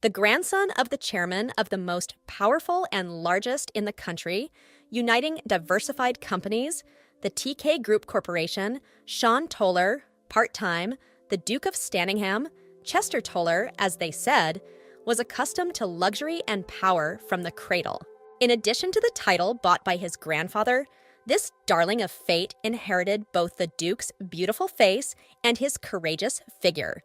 The grandson of the chairman of the most powerful and largest in the country, uniting diversified companies, the TK Group Corporation, Sean Toller, part-time, the Duke of Stanningham, Chester Toller, as they said, was accustomed to luxury and power from the cradle. In addition to the title bought by his grandfather, this darling of fate inherited both the Duke's beautiful face and his courageous figure.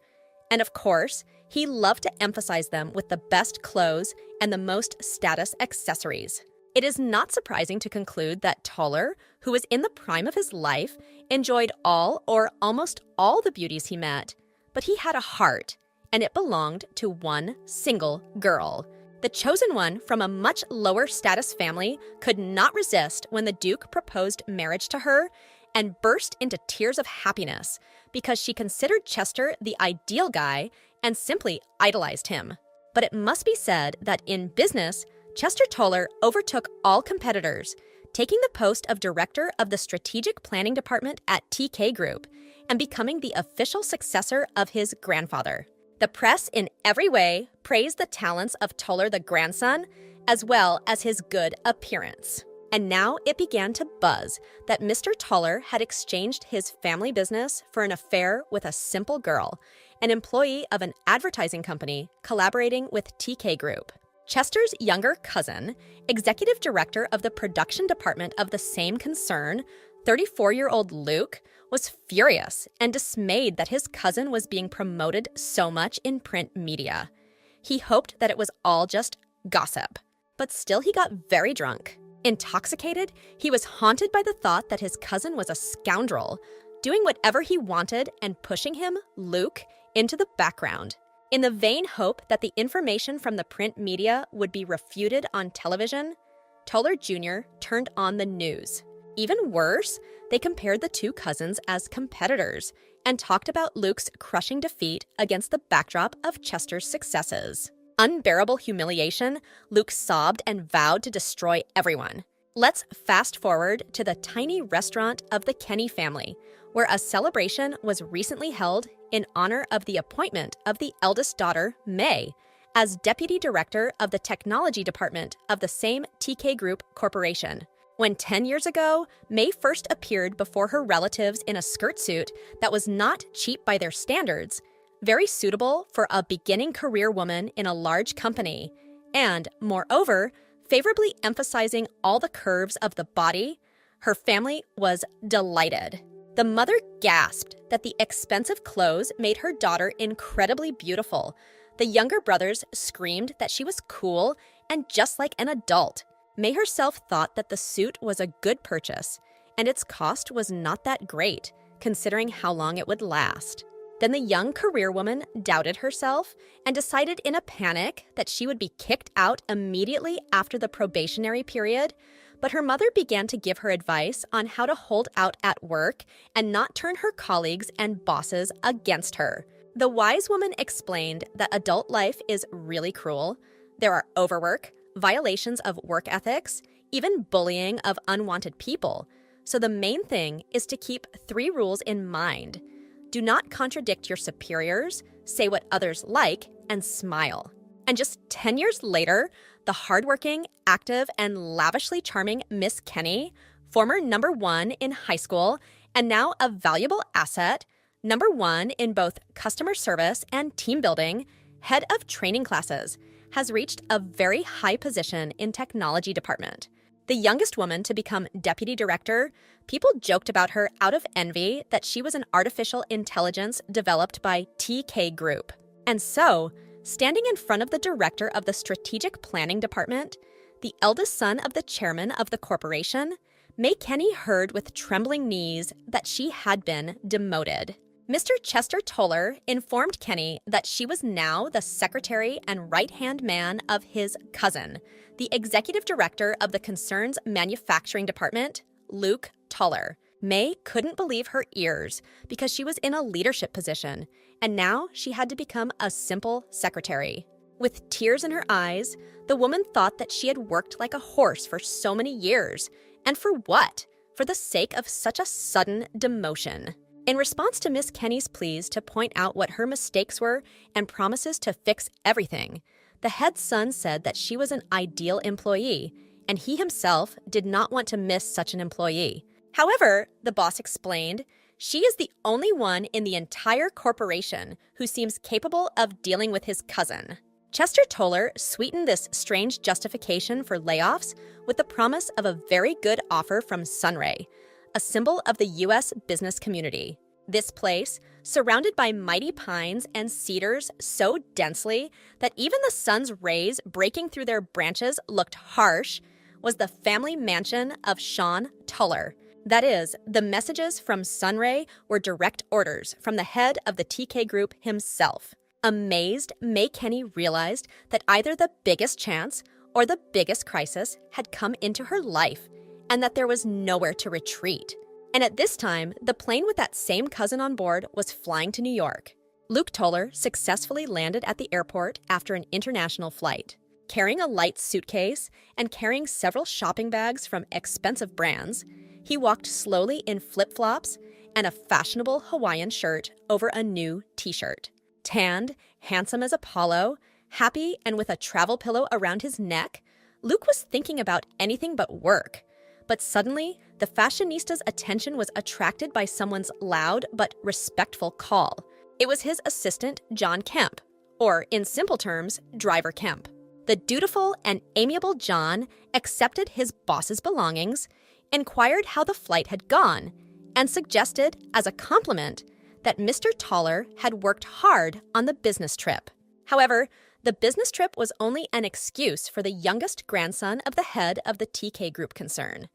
And of course, he loved to emphasize them with the best clothes and the most status accessories. It is not surprising to conclude that Toller, who was in the prime of his life, enjoyed all or almost all the beauties he met. But he had a heart, and it belonged to one single girl. The chosen one from a much lower status family could not resist when the Duke proposed marriage to her and burst into tears of happiness because she considered Chester the ideal guy and simply idolized him. But it must be said that in business, Chester Toller overtook all competitors, taking the post of director of the strategic planning department at TK Group and becoming the official successor of his grandfather. The press in every way praised the talents of Toller the grandson, as well as his good appearance. And now it began to buzz that Mr. Toller had exchanged his family business for an affair with a simple girl, an employee of an advertising company collaborating with TK Group. Chester's younger cousin, executive director of the production department of the same concern, 34-year-old Luke, was furious and dismayed that his cousin was being promoted so much in print media. He hoped that it was all just gossip. But still he got very drunk. Intoxicated, he was haunted by the thought that his cousin was a scoundrel, doing whatever he wanted and pushing him, Luke, into the background. In the vain hope that the information from the print media would be refuted on television, Toller Jr. turned on the news. Even worse, they compared the two cousins as competitors and talked about Luke's crushing defeat against the backdrop of Chester's successes. Unbearable humiliation, Luke sobbed and vowed to destroy everyone. Let's fast forward to the tiny restaurant of the Kenny family, where a celebration was recently held in honor of the appointment of the eldest daughter, May, as deputy director of the technology department of the same TK Group Corporation. When 10 years ago, May first appeared before her relatives in a skirt suit that was not cheap by their standards, very suitable for a beginning career woman in a large company, and, moreover, favorably emphasizing all the curves of the body, her family was delighted. The mother gasped that the expensive clothes made her daughter incredibly beautiful. The younger brothers screamed that she was cool and just like an adult. May herself thought that the suit was a good purchase, and its cost was not that great, considering how long it would last. Then the young career woman doubted herself and decided in a panic that she would be kicked out immediately after the probationary period, but her mother began to give her advice on how to hold out at work and not turn her colleagues and bosses against her. The wise woman explained that adult life is really cruel. There are overwork, violations of work ethics, even bullying of unwanted people. So the main thing is to keep 3 rules in mind. Do not contradict your superiors, say what others like, and smile. And just 10 years later, the hardworking, active, and lavishly charming Miss Kenny, former number 1 in high school, and now a valuable asset, number 1 in both customer service and team building, head of training classes, has reached a very high position in technology department. The youngest woman to become deputy director, people joked about her out of envy that she was an artificial intelligence developed by TK Group. And so, standing in front of the director of the strategic planning department, the eldest son of the chairman of the corporation, May Kenny heard with trembling knees that she had been demoted. Mr. Chester Toller informed Kenny that she was now the secretary and right-hand man of his cousin, the executive director of the concern's manufacturing department, Luke Toller. May couldn't believe her ears because she was in a leadership position, and now she had to become a simple secretary. With tears in her eyes, the woman thought that she had worked like a horse for so many years. And for what? For the sake of such a sudden demotion. In response to Miss Kenny's pleas to point out what her mistakes were and promises to fix everything, The head son said that she was an ideal employee, and he himself did not want to miss such an employee. However, the boss explained, she is the only one in the entire corporation who seems capable of dealing with his cousin. Chester Toller sweetened this strange justification for layoffs with the promise of a very good offer from Sunray, a symbol of the U.S. business community. This place, surrounded by mighty pines and cedars so densely that even the sun's rays breaking through their branches looked harsh, was the family mansion of Sean Toller. That is, the messages from Sunray were direct orders from the head of the TK Group himself. Amazed, May Kenny realized that either the biggest chance or the biggest crisis had come into her life, and that there was nowhere to retreat. And at this time, the plane with that same cousin on board was flying to New York. Luke Toller successfully landed at the airport after an international flight. Carrying a light suitcase and carrying several shopping bags from expensive brands, he walked slowly in flip-flops and a fashionable Hawaiian shirt over a new t-shirt. Tanned, handsome as Apollo, happy and with a travel pillow around his neck, Luke was thinking about anything but work. But suddenly, the fashionista's attention was attracted by someone's loud but respectful call. It was his assistant, John Kemp, or in simple terms, Driver Kemp. The dutiful and amiable John accepted his boss's belongings, inquired how the flight had gone, and suggested, as a compliment, that Mr. Toller had worked hard on the business trip. However, the business trip was only an excuse for the youngest grandson of the head of the TK Group concern.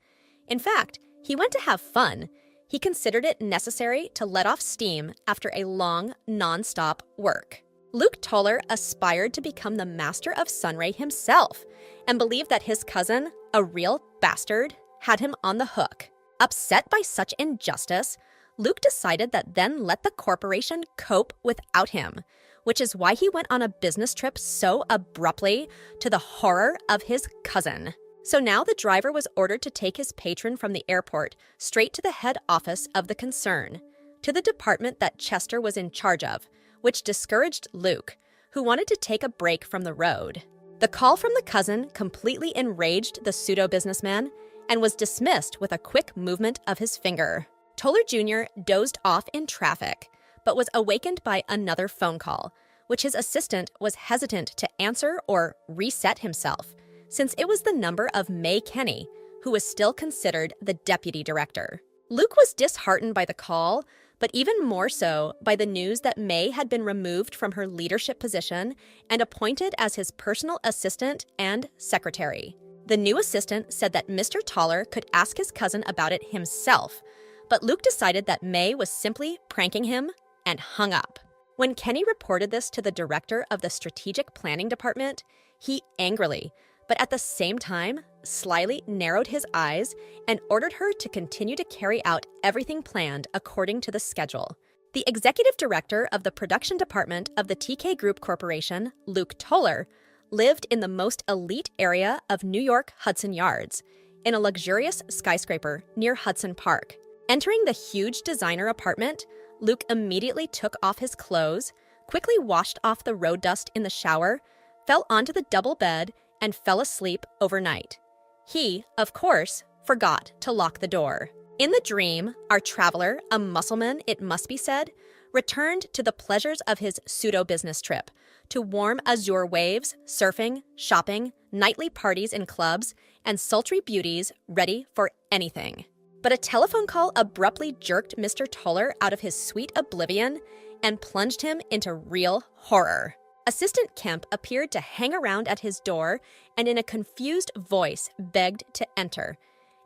In fact, he went to have fun. He considered it necessary to let off steam after a long, non-stop work. Luke Toller aspired to become the master of Sunray himself and believed that his cousin, a real bastard, had him on the hook. Upset by such injustice, Luke decided that then let the corporation cope without him, which is why he went on a business trip so abruptly to the horror of his cousin. So now the driver was ordered to take his patron from the airport straight to the head office of the concern, to the department that Chester was in charge of, which discouraged Luke, who wanted to take a break from the road. The call from the cousin completely enraged the pseudo-businessman and was dismissed with a quick movement of his finger. Toller Jr. dozed off in traffic, but was awakened by another phone call, which his assistant was hesitant to answer or reset himself, since it was the number of May Kenny, who was still considered the deputy director. Luke was disheartened by the call, but even more so by the news that May had been removed from her leadership position and appointed as his personal assistant and secretary. The new assistant said that Mr. Toller could ask his cousin about it himself, but Luke decided that May was simply pranking him and hung up. When Kenny reported this to the director of the strategic planning department, he angrily, but at the same time, slyly narrowed his eyes and ordered her to continue to carry out everything planned according to the schedule. The executive director of the production department of the TK Group Corporation, Luke Toller, lived in the most elite area of New York Hudson Yards, in a luxurious skyscraper near Hudson Park. Entering the huge designer apartment, Luke immediately took off his clothes, quickly washed off the road dust in the shower, fell onto the double bed, and fell asleep overnight. He, of course, forgot to lock the door. In the dream, our traveler, a muscleman it must be said, returned to the pleasures of his pseudo-business trip, to warm azure waves, surfing, shopping, nightly parties in clubs, and sultry beauties ready for anything. But a telephone call abruptly jerked Mr. Toller out of his sweet oblivion and plunged him into real horror. Assistant Kemp appeared to hang around at his door and in a confused voice begged to enter.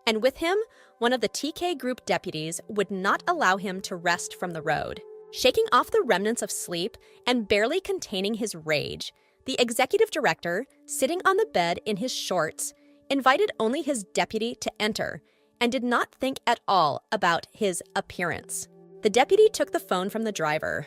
And with him, one of the TK Group deputies would not allow him to rest from the road. Shaking off the remnants of sleep and barely containing his rage, the executive director, sitting on the bed in his shorts, invited only his deputy to enter and did not think at all about his appearance. The deputy took the phone from the driver.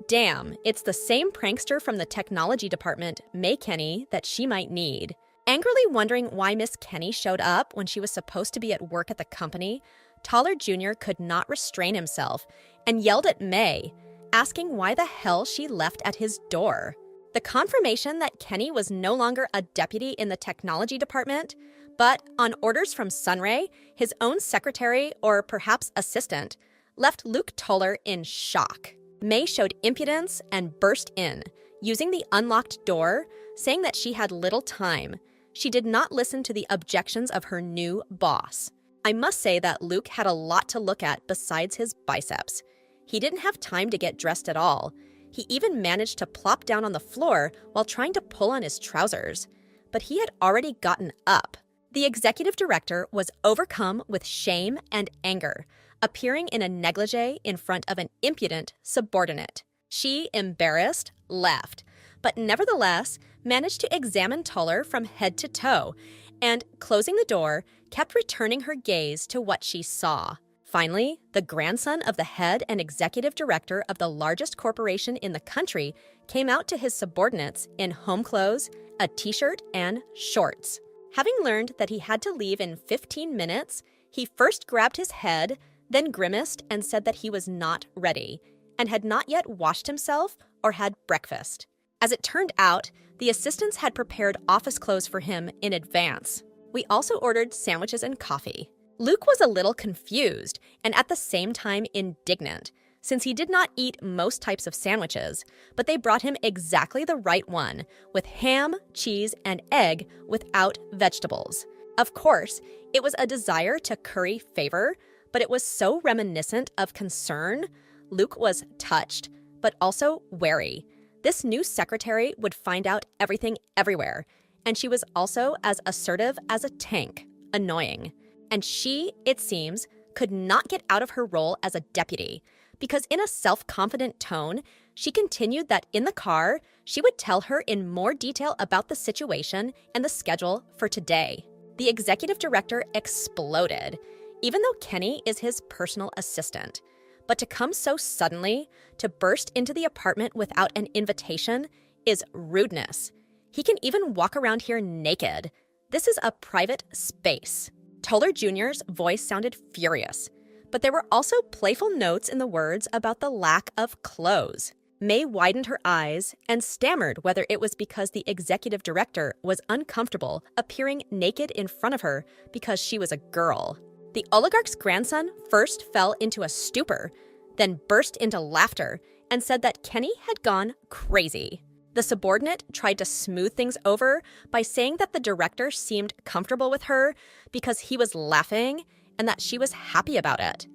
Damn, it's the same prankster from the technology department, May Kenny, that she might need. Angrily wondering why Miss Kenny showed up when she was supposed to be at work at the company, Toller Jr. could not restrain himself and yelled at May, asking why the hell she left at his door. The The confirmation that Kenny was no longer a deputy in the technology department, but on orders from Sunray, his own secretary or perhaps assistant, left Luke Toller in shock. May showed impudence and burst in, using the unlocked door, saying that she had little time. She did not listen to the objections of her new boss. I must say that Luke had a lot to look at besides his biceps. He didn't have time to get dressed at all. He even managed to plop down on the floor while trying to pull on his trousers. But he had already gotten up. The executive director was overcome with shame and anger, appearing in a negligee in front of an impudent subordinate. She, embarrassed, left, but nevertheless managed to examine Toller from head to toe and, closing the door, kept returning her gaze to what she saw. Finally, the grandson of the head and executive director of the largest corporation in the country came out to his subordinates in home clothes, a t-shirt, and shorts. Having learned that he had to leave in 15 minutes, he first grabbed his head, then grimaced and said that he was not ready and had not yet washed himself or had breakfast. As it turned out, the assistants had prepared office clothes for him in advance. We also ordered sandwiches and coffee. Luke was a little confused and at the same time indignant, since he did not eat most types of sandwiches, but they brought him exactly the right one, with ham, cheese, and egg without vegetables. Of course, it was a desire to curry favor, but it was so reminiscent of concern. Luke was touched, but also wary. This new secretary would find out everything everywhere, and she was also as assertive as a tank, annoying. And she, it seems, could not get out of her role as a deputy, because in a self-confident tone, she continued that in the car, she would tell her in more detail about the situation and the schedule for today. The executive director exploded, even though Kenny is his personal assistant. But to come so suddenly, to burst into the apartment without an invitation, is rudeness. He can even walk around here naked. This is a private space. Toller Jr.'s voice sounded furious, but there were also playful notes in the words about the lack of clothes. May widened her eyes and stammered whether it was because the executive director was uncomfortable appearing naked in front of her because she was a girl. The oligarch's grandson first fell into a stupor, then burst into laughter and said that Kenny had gone crazy. The subordinate tried to smooth things over by saying that the director seemed comfortable with her because he was laughing and that she was happy about it,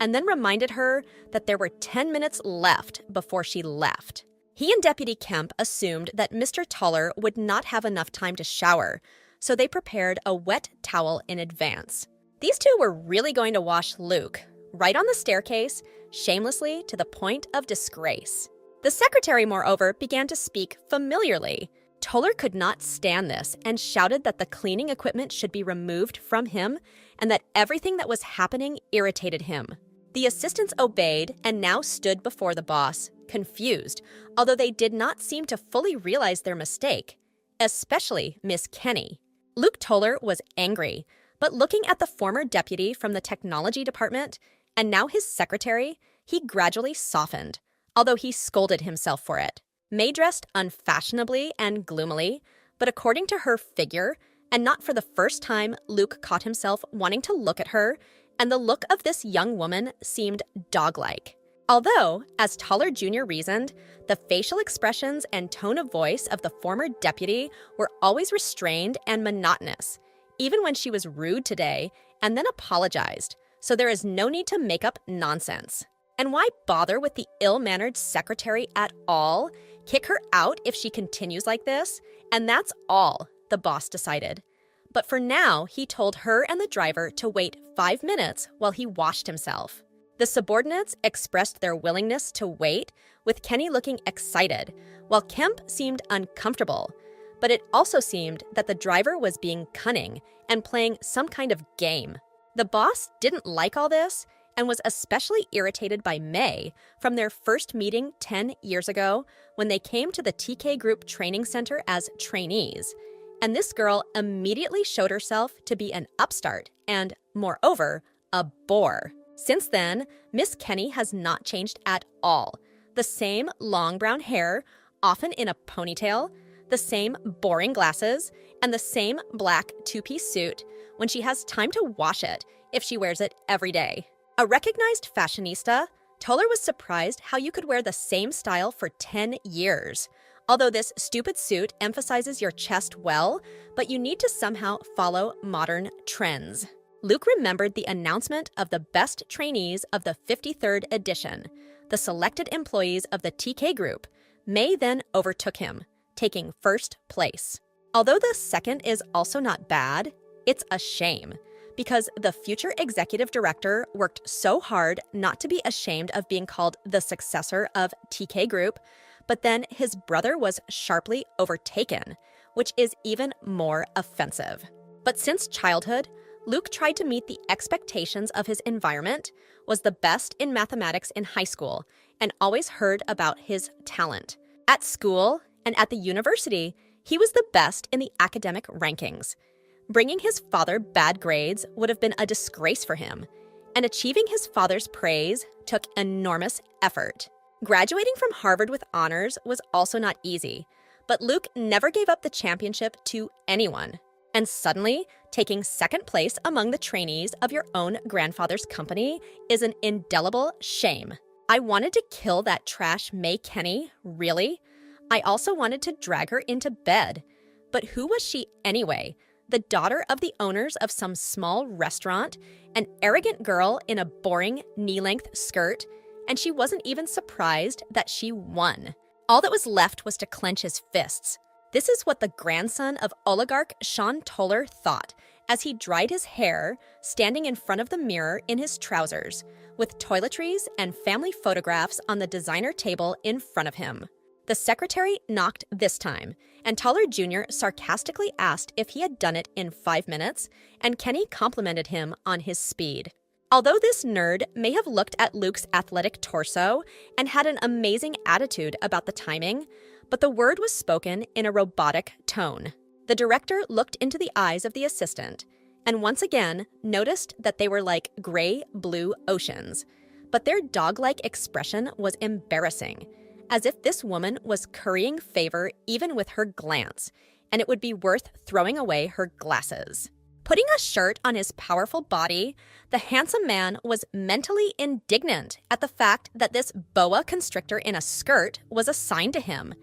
and then reminded her that there were 10 minutes left before she left. He and Deputy Kemp assumed that Mr. Toller would not have enough time to shower, so they prepared a wet towel in advance. These two were really going to wash Luke, right on the staircase, shamelessly to the point of disgrace. The secretary, moreover, began to speak familiarly. Toller could not stand this and shouted that the cleaning equipment should be removed from him and that everything that was happening irritated him. The assistants obeyed and now stood before the boss, confused, although they did not seem to fully realize their mistake, especially Miss Kenny. Luke Toller was angry, but looking at the former deputy from the technology department and now his secretary, he gradually softened, although he scolded himself for it. May dressed unfashionably and gloomily, but according to her figure, and not for the first time, Luke caught himself wanting to look at her, and the look of this young woman seemed dog-like. Although, as Toller Jr. reasoned, the facial expressions and tone of voice of the former deputy were always restrained and monotonous, even when she was rude today and then apologized, so there is no need to make up nonsense. And why bother with the ill-mannered secretary at all? Kick her out if she continues like this, and that's all, the boss decided. But for now, he told her and the driver to wait 5 minutes while he washed himself. The subordinates expressed their willingness to wait, with Kenny looking excited, while Kemp seemed uncomfortable. But it also seemed that the driver was being cunning and playing some kind of game. The boss didn't like all this, and was especially irritated by May from their first meeting 10 years ago when they came to the TK Group Training Center as trainees. And this girl immediately showed herself to be an upstart and, moreover, a bore. Since then, Miss Kenny has not changed at all. The same long brown hair, often in a ponytail, the same boring glasses, and the same black two-piece suit when she has time to wash it if she wears it every day. A recognized fashionista, Toller was surprised how you could wear the same style for 10 years. Although this stupid suit emphasizes your chest well, but you need to somehow follow modern trends. Luke remembered the announcement of the best trainees of the 53rd edition, the selected employees of the TK group. May then overtook him, taking first place. Although the second is also not bad, it's a shame, because the future executive director worked so hard not to be ashamed of being called the successor of TK Group, but then his brother was sharply overtaken, which is even more offensive. But since childhood, Luke tried to meet the expectations of his environment, was the best in mathematics in high school, and always heard about his talent. At school and at the university, he was the best in the academic rankings. Bringing his father bad grades would have been a disgrace for him, and achieving his father's praise took enormous effort. Graduating from Harvard with honors was also not easy, but Luke never gave up the championship to anyone. And suddenly, taking second place among the trainees of your own grandfather's company is an indelible shame. I wanted to kill that trash May Kenny, really? I also wanted to drag her into bed. But who was she anyway? The daughter of the owners of some small restaurant, an arrogant girl in a boring knee-length skirt, and she wasn't even surprised that she won. All that was left was to clench his fists. This is what the grandson of oligarch Sean Toller thought as he dried his hair, standing in front of the mirror in his trousers, with toiletries and family photographs on the designer table in front of him. The secretary knocked this time, and Toller Jr. sarcastically asked if he had done it in 5 minutes, and Kenny complimented him on his speed. Although this nerd may have looked at Luke's athletic torso and had an amazing attitude about the timing, but the word was spoken in a robotic tone. The director looked into the eyes of the assistant and once again noticed that they were like gray-blue oceans, but their dog-like expression was embarrassing, as if this woman was currying favor even with her glance, and it would be worth throwing away her glasses. Putting a shirt on his powerful body, the handsome man was mentally indignant at the fact that this boa constrictor in a skirt was assigned to him,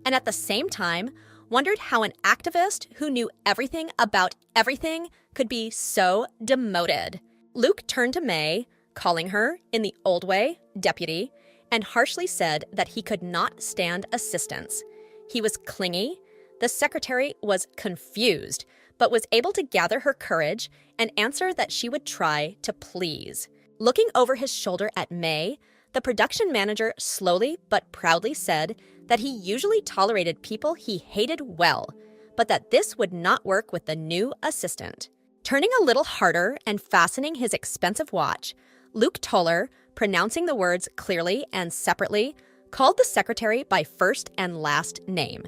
and at the same time wondered how an activist who knew everything about everything could be so demoted. Luke turned to May, calling her, in the old way, deputy, and harshly said that he could not stand assistance. He was clingy. The secretary was confused, but was able to gather her courage and answer that she would try to please. Looking over his shoulder at May, the production manager slowly but proudly said that he usually tolerated people he hated well, but that this would not work with the new assistant. Turning a little harder and fastening his expensive watch, Luke Toller, pronouncing the words clearly and separately, called the secretary by first and last name,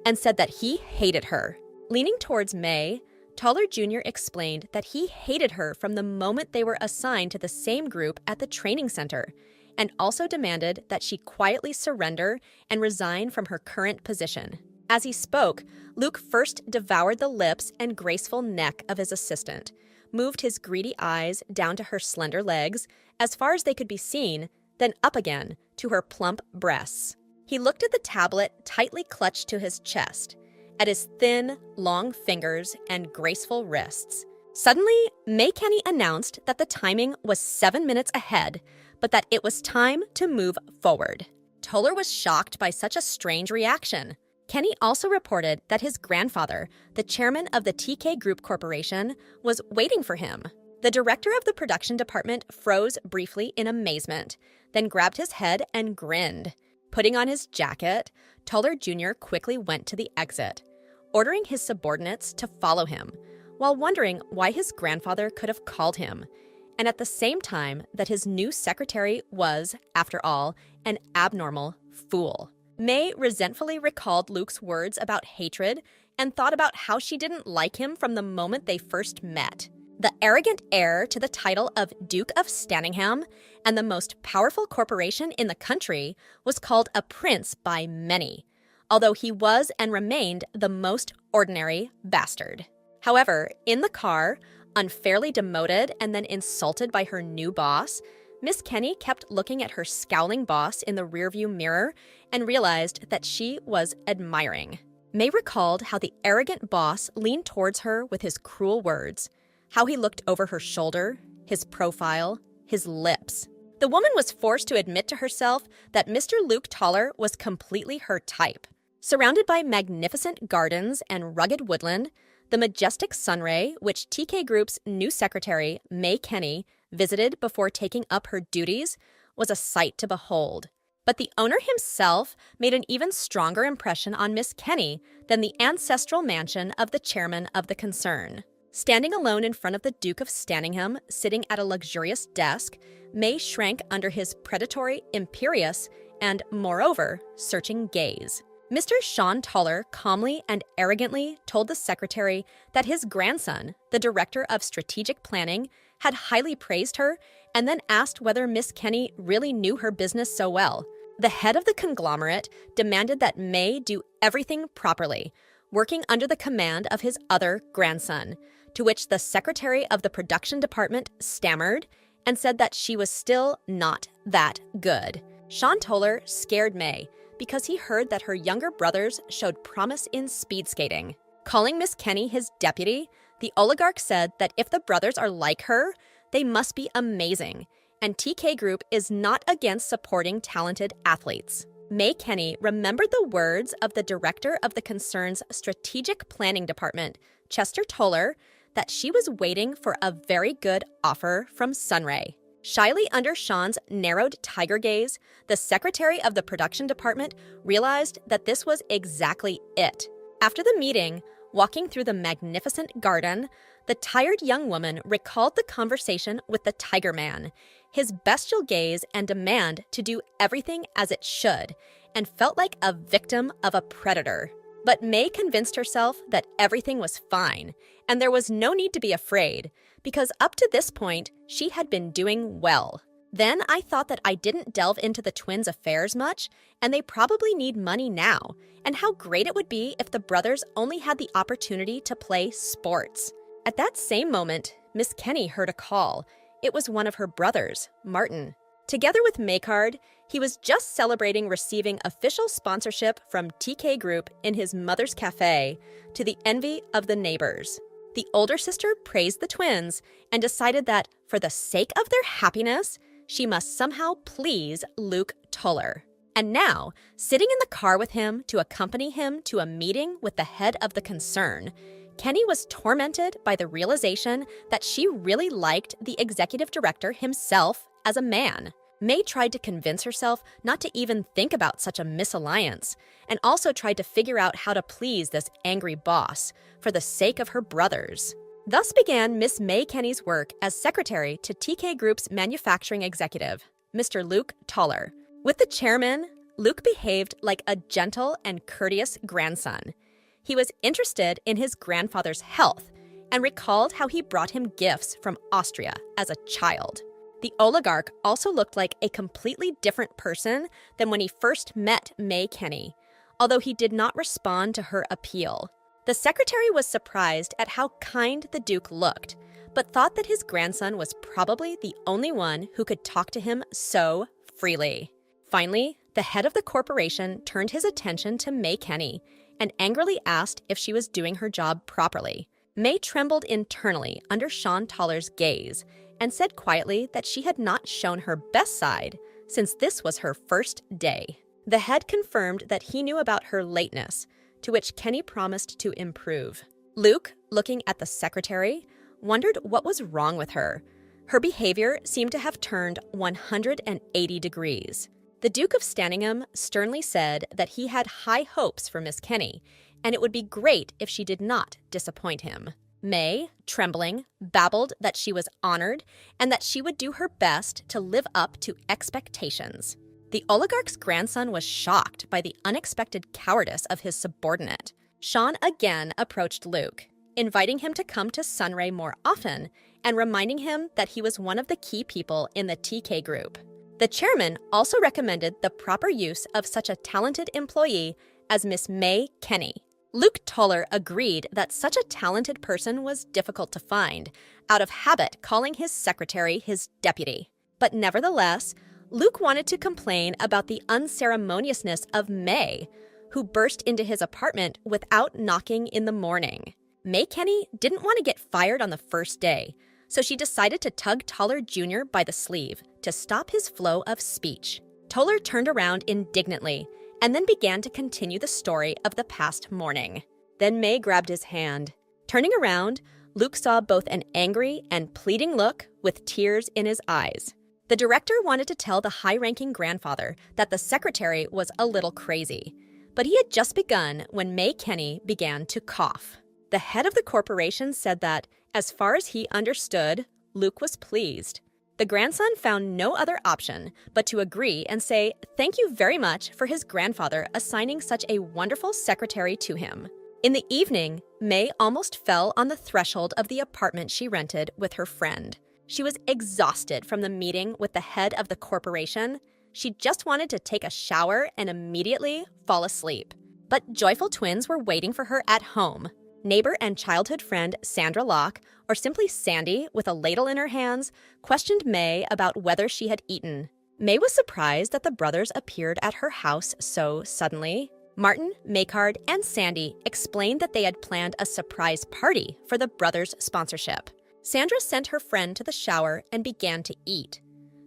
and said that he hated her. Leaning towards May, Toller Jr. explained that he hated her from the moment they were assigned to the same group at the training center, and also demanded that she quietly surrender and resign from her current position. As he spoke, Luke first devoured the lips and graceful neck of his assistant, moved his greedy eyes down to her slender legs, as far as they could be seen, then up again to her plump breasts. He looked at the tablet tightly clutched to his chest, at his thin, long fingers and graceful wrists. Suddenly, May Kenny announced that the timing was 7 minutes ahead, but that it was time to move forward. Toller was shocked by such a strange reaction. Kenny also reported that his grandfather, the chairman of the TK Group Corporation, was waiting for him. The director of the production department froze briefly in amazement, then grabbed his head and grinned. Putting on his jacket, Toller Jr. quickly went to the exit, ordering his subordinates to follow him, while wondering why his grandfather could have called him, and at the same time that his new secretary was, after all, an abnormal fool. May resentfully recalled Luke's words about hatred and thought about how she didn't like him from the moment they first met. The arrogant heir to the title of Duke of Stanningham and the most powerful corporation in the country was called a prince by many, although he was and remained the most ordinary bastard. However, in the car, unfairly demoted and then insulted by her new boss, Miss Kenny kept looking at her scowling boss in the rearview mirror and realized that she was admiring. May recalled how the arrogant boss leaned towards her with his cruel words, how he looked over her shoulder, his profile, his lips. The woman was forced to admit to herself that Mr. Luke Toller was completely her type. Surrounded by magnificent gardens and rugged woodland, the majestic sunray, which TK Group's new secretary, May Kenny, visited before taking up her duties, was a sight to behold. But the owner himself made an even stronger impression on Miss Kenny than the ancestral mansion of the chairman of the concern. Standing alone in front of the Duke of Stanningham, sitting at a luxurious desk, May shrank under his predatory, imperious, and, moreover, searching gaze. Mr. Sean Toller calmly and arrogantly told the secretary that his grandson, the director of strategic planning, had highly praised her and then asked whether Miss Kenny really knew her business so well. The head of the conglomerate demanded that May do everything properly, working under the command of his other grandson, to which the secretary of the production department stammered and said that she was still not that good. Sean Toller scared May because he heard that her younger brothers showed promise in speed skating. Calling Miss Kenny his deputy, the oligarch said that if the brothers are like her, they must be amazing, and TK Group is not against supporting talented athletes. May Kenny remembered the words of the director of the concern's strategic planning department, Chester Toller, that she was waiting for a very good offer from Sunray. Shyly under Sean's narrowed tiger gaze, the secretary of the production department realized that this was exactly it. After the meeting, walking through the magnificent garden, the tired young woman recalled the conversation with the Tiger Man, his bestial gaze and demand to do everything as it should, and felt like a victim of a predator. But May convinced herself that everything was fine, and there was no need to be afraid, because up to this point, she had been doing well. Then I thought that I didn't delve into the twins' affairs much, and they probably need money now, and how great it would be if the brothers only had the opportunity to play sports. At that same moment, Miss Kenny heard a call. It was one of her brothers, Martin. Together with Maycard, he was just celebrating receiving official sponsorship from TK Group in his mother's cafe, to the envy of the neighbors. The older sister praised the twins and decided that, for the sake of their happiness, she must somehow please Luke Toller. And now, sitting in the car with him to accompany him to a meeting with the head of the concern, Kenny was tormented by the realization that she really liked the executive director himself as a man. May tried to convince herself not to even think about such a misalliance, and also tried to figure out how to please this angry boss for the sake of her brothers. Thus began Miss May Kenny's work as secretary to TK Group's manufacturing executive, Mr. Luke Toller. With the chairman, Luke behaved like a gentle and courteous grandson. He was interested in his grandfather's health and recalled how he brought him gifts from Austria as a child. The oligarch also looked like a completely different person than when he first met May Kenny, although he did not respond to her appeal. The secretary was surprised at how kind the Duke looked, but thought that his grandson was probably the only one who could talk to him so freely. Finally, the head of the corporation turned his attention to May Kenny and angrily asked if she was doing her job properly. May trembled internally under Sean Toller's gaze and said quietly that she had not shown her best side since this was her first day. The head confirmed that he knew about her lateness, to which Kenny promised to improve. Luke, looking at the secretary, wondered what was wrong with her. Her behavior seemed to have turned 180 degrees. The Duke of Stanningham sternly said that he had high hopes for Miss Kenny, and it would be great if she did not disappoint him. May, trembling, babbled that she was honored and that she would do her best to live up to expectations. The oligarch's grandson was shocked by the unexpected cowardice of his subordinate. Sean again approached Luke, inviting him to come to Sunray more often and reminding him that he was one of the key people in the TK Group. The chairman also recommended the proper use of such a talented employee as Miss May Kenny. Luke Toller agreed that such a talented person was difficult to find, out of habit calling his secretary his deputy. But nevertheless, Luke wanted to complain about the unceremoniousness of May, who burst into his apartment without knocking in the morning. May Kenny didn't want to get fired on the first day, so she decided to tug Toller Jr. by the sleeve to stop his flow of speech. Toller turned around indignantly and then began to continue the story of the past morning. Then May grabbed his hand. Turning around, Luke saw both an angry and pleading look with tears in his eyes. The director wanted to tell the high-ranking grandfather that the secretary was a little crazy, but he had just begun when May Kenny began to cough. The head of the corporation said that, as far as he understood, Luke was pleased. The grandson found no other option but to agree and say thank you very much for his grandfather assigning such a wonderful secretary to him. In the evening, May almost fell on the threshold of the apartment she rented with her friend. She was exhausted from the meeting with the head of the corporation. She just wanted to take a shower and immediately fall asleep. But joyful twins were waiting for her at home. Neighbor and childhood friend Sandra Locke, or simply Sandy with a ladle in her hands, questioned May about whether she had eaten. May was surprised that the brothers appeared at her house so suddenly. Martin, Maycard, and Sandy explained that they had planned a surprise party for the brothers' sponsorship. Sandra sent her friend to the shower and began to eat.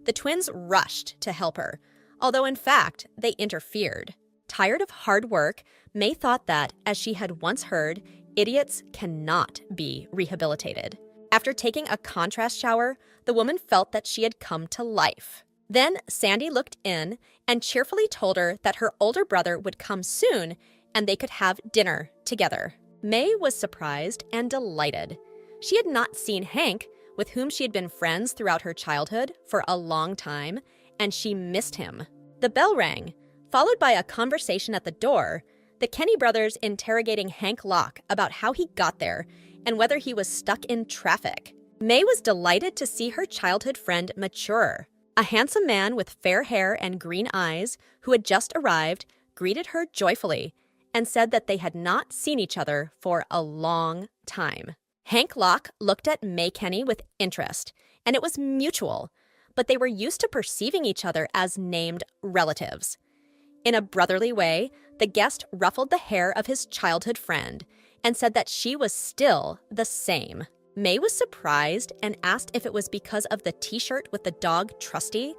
The twins rushed to help her, although in fact they interfered. Tired of hard work, May thought that, as she had once heard, idiots cannot be rehabilitated. After taking a contrast shower, the woman felt that she had come to life. Then Sandy looked in and cheerfully told her that her older brother would come soon and they could have dinner together. May was surprised and delighted. She had not seen Hank, with whom she had been friends throughout her childhood, for a long time, and she missed him. The bell rang, followed by a conversation at the door, the Kenny brothers interrogating Hank Locke about how he got there and whether he was stuck in traffic. May was delighted to see her childhood friend mature. A handsome man with fair hair and green eyes, who had just arrived, greeted her joyfully and said that they had not seen each other for a long time. Hank Locke looked at May Kenny with interest, and it was mutual, but they were used to perceiving each other as named relatives. In a brotherly way, the guest ruffled the hair of his childhood friend and said that she was still the same. May was surprised and asked if it was because of the t-shirt with the dog Trusty.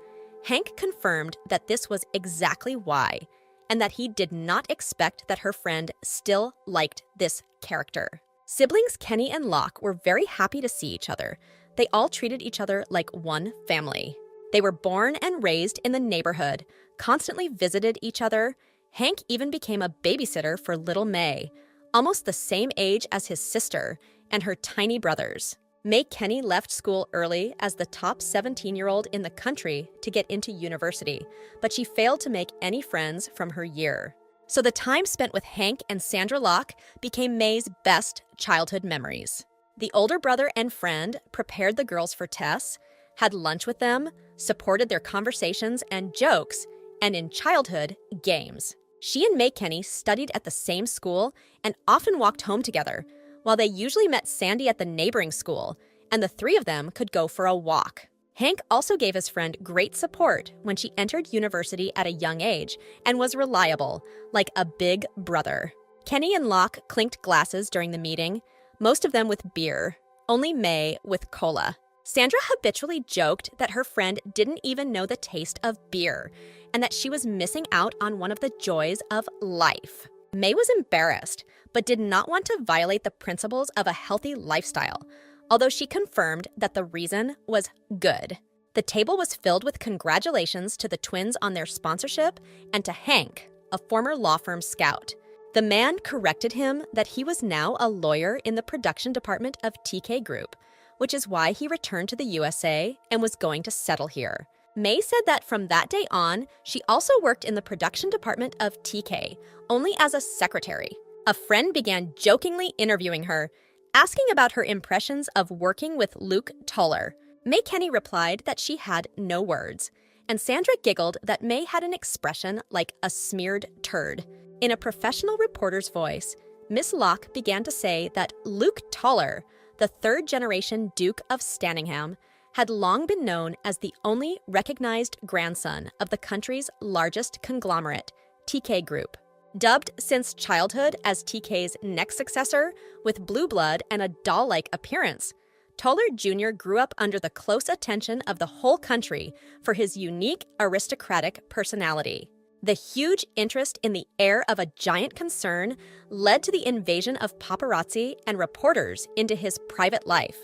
Hank confirmed that this was exactly why, and that he did not expect that her friend still liked this character. Siblings Kenny and Locke were very happy to see each other. They all treated each other like one family. They were born and raised in the neighborhood, constantly visited each other. Hank even became a babysitter for little May, almost the same age as his sister and her tiny brothers. May Kenny left school early as the top 17-year-old in the country to get into university, but she failed to make any friends from her year. So the time spent with Hank and Sandra Locke became May's best childhood memories. The older brother and friend prepared the girls for tests, had lunch with them, supported their conversations and jokes, and in childhood, games. She and May Kenny studied at the same school and often walked home together, while they usually met Sandy at the neighboring school, and the three of them could go for a walk. Hank also gave his friend great support when she entered university at a young age and was reliable, like a big brother. Kenny and Locke clinked glasses during the meeting, most of them with beer, only May with cola. Sandra habitually joked that her friend didn't even know the taste of beer and that she was missing out on one of the joys of life. May was embarrassed, but did not want to violate the principles of a healthy lifestyle, although she confirmed that the reason was good. The table was filled with congratulations to the twins on their sponsorship and to Hank, a former law firm scout. The man corrected him that he was now a lawyer in the production department of TK Group, which is why he returned to the USA and was going to settle here. May said that from that day on, she also worked in the production department of TK, only as a secretary. A friend began jokingly interviewing her, asking about her impressions of working with Luke Toller. May Kenny replied that she had no words, and Sandra giggled that May had an expression like a smeared turd. In a professional reporter's voice, Miss Locke began to say that Luke Toller, the third-generation Duke of Stanningham, had long been known as the only recognized grandson of the country's largest conglomerate, TK Group. Dubbed since childhood as TK's next successor, with blue blood and a doll-like appearance, Toller Jr. grew up under the close attention of the whole country for his unique aristocratic personality. The huge interest in the heir of a giant concern led to the invasion of paparazzi and reporters into his private life.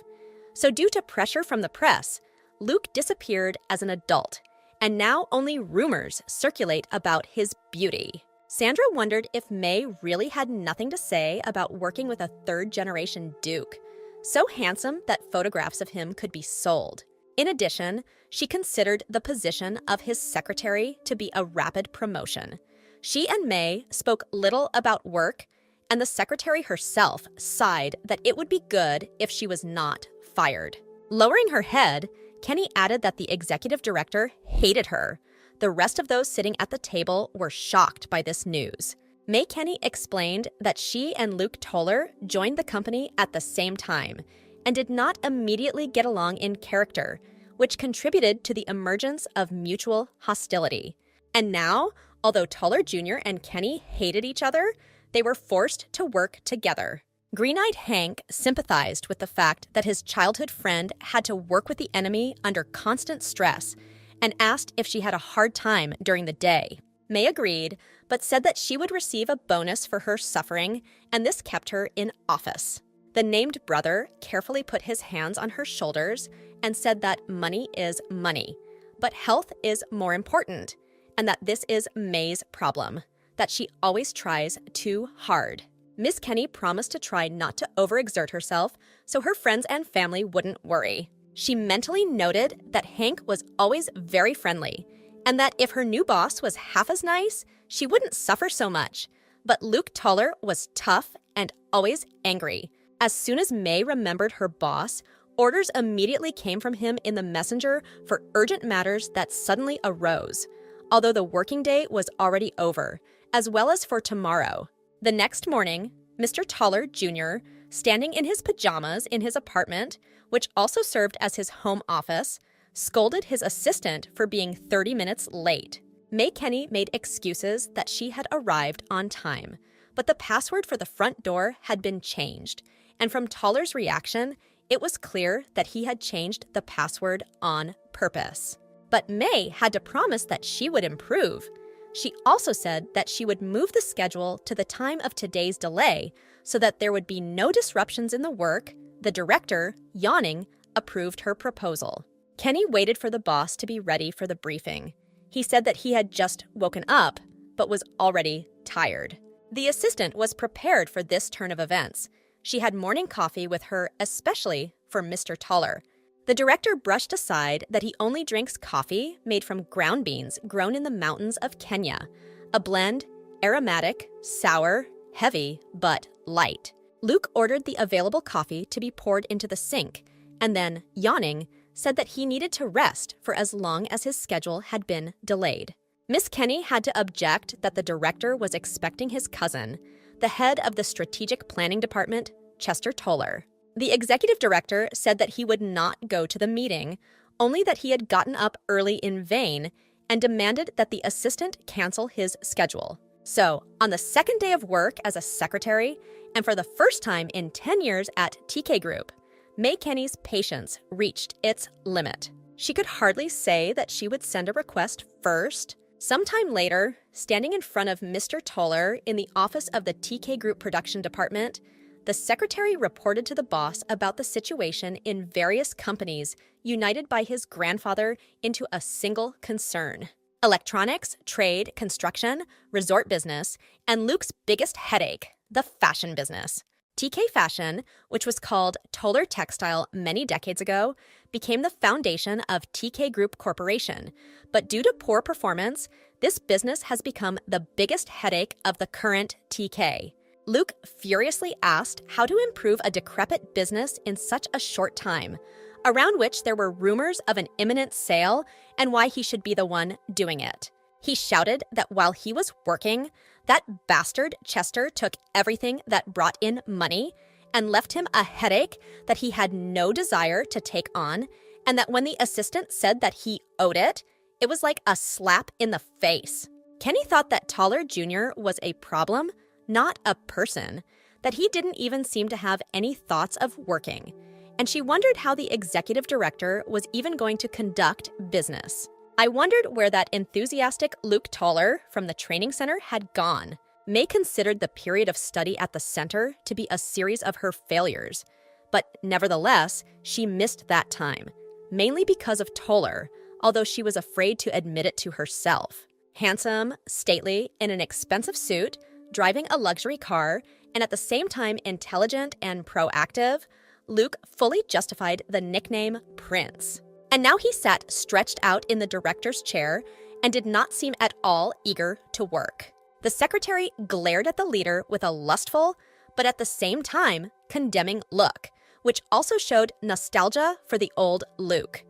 So due to pressure from the press, Luke disappeared as an adult, and now only rumors circulate about his beauty. Sandra wondered if May really had nothing to say about working with a third-generation duke, so handsome that photographs of him could be sold. In addition, she considered the position of his secretary to be a rapid promotion. She and May spoke little about work, and the secretary herself sighed that it would be good if she was not fired. Lowering her head, Kenny added that the executive director hated her. The rest of those sitting at the table were shocked by this news. May Kenny explained that she and Luke Toller joined the company at the same time and did not immediately get along in character, which contributed to the emergence of mutual hostility. And now, although Toller Jr. and Kenny hated each other, they were forced to work together. Green-eyed Hank sympathized with the fact that his childhood friend had to work with the enemy under constant stress and asked if she had a hard time during the day. May agreed, but said that she would receive a bonus for her suffering, and this kept her in office. The named brother carefully put his hands on her shoulders and said that money is money, but health is more important, and that this is May's problem, that she always tries too hard. Miss Kenny promised to try not to overexert herself so her friends and family wouldn't worry. She mentally noted that Hank was always very friendly, and that if her new boss was half as nice, she wouldn't suffer so much. But Luke Toller was tough and always angry. As soon as May remembered her boss, orders immediately came from him in the messenger for urgent matters that suddenly arose, although the working day was already over, as well as for tomorrow. The next morning, Mr. Toller Jr., standing in his pajamas in his apartment, which also served as his home office, scolded his assistant for being 30 minutes late. May Kenny made excuses that she had arrived on time, but the password for the front door had been changed, and from Toller's reaction, it was clear that he had changed the password on purpose. But May had to promise that she would improve. She also said that she would move the schedule to the time of today's delay so that there would be no disruptions in the work. The director, yawning, approved her proposal. Kenny waited for the boss to be ready for the briefing. He said that he had just woken up, but was already tired. The assistant was prepared for this turn of events. She had morning coffee with her, especially for Mr. Toller. The director brushed aside that he only drinks coffee made from ground beans grown in the mountains of Kenya, a blend, aromatic, sour, heavy, but light. Luke ordered the available coffee to be poured into the sink, and then, yawning, said that he needed to rest for as long as his schedule had been delayed. Miss Kenny had to object that the director was expecting his cousin, the head of the strategic planning department, Chester Toller. The executive director said that he would not go to the meeting, only that he had gotten up early in vain, and demanded that the assistant cancel his schedule. So, on the second day of work as a secretary, and for the first time in 10 years at TK Group, May Kenny's patience reached its limit. She could hardly say that she would send a request first. Sometime later, standing in front of Mr. Toller in the office of the TK Group production department, the secretary reported to the boss about the situation in various companies united by his grandfather into a single concern: electronics, trade, construction, resort business, and Luke's biggest headache, the fashion business. TK Fashion, which was called Toller Textile many decades ago, became the foundation of TK Group Corporation, but due to poor performance, this business has become the biggest headache of the current TK. Luke furiously asked how to improve a decrepit business in such a short time, around which there were rumors of an imminent sale and why he should be the one doing it. He shouted that while he was working, That bastard Chester took everything that brought in money and left him a headache that he had no desire to take on, and that when the assistant said that he owed it, it was like a slap in the face. Kenny thought that Toller Jr. was a problem, not a person, that he didn't even seem to have any thoughts of working, and she wondered how the executive director was even going to conduct business. I wondered where that enthusiastic Luke Toller from the training center had gone. May considered the period of study at the center to be a series of her failures, but nevertheless, she missed that time, mainly because of Toller, although she was afraid to admit it to herself. Handsome, stately, in an expensive suit, driving a luxury car, and at the same time intelligent and proactive, Luke fully justified the nickname Prince. And now he sat stretched out in the director's chair and did not seem at all eager to work. The secretary glared at the leader with a lustful, but at the same time condemning look, which also showed nostalgia for the old Luke.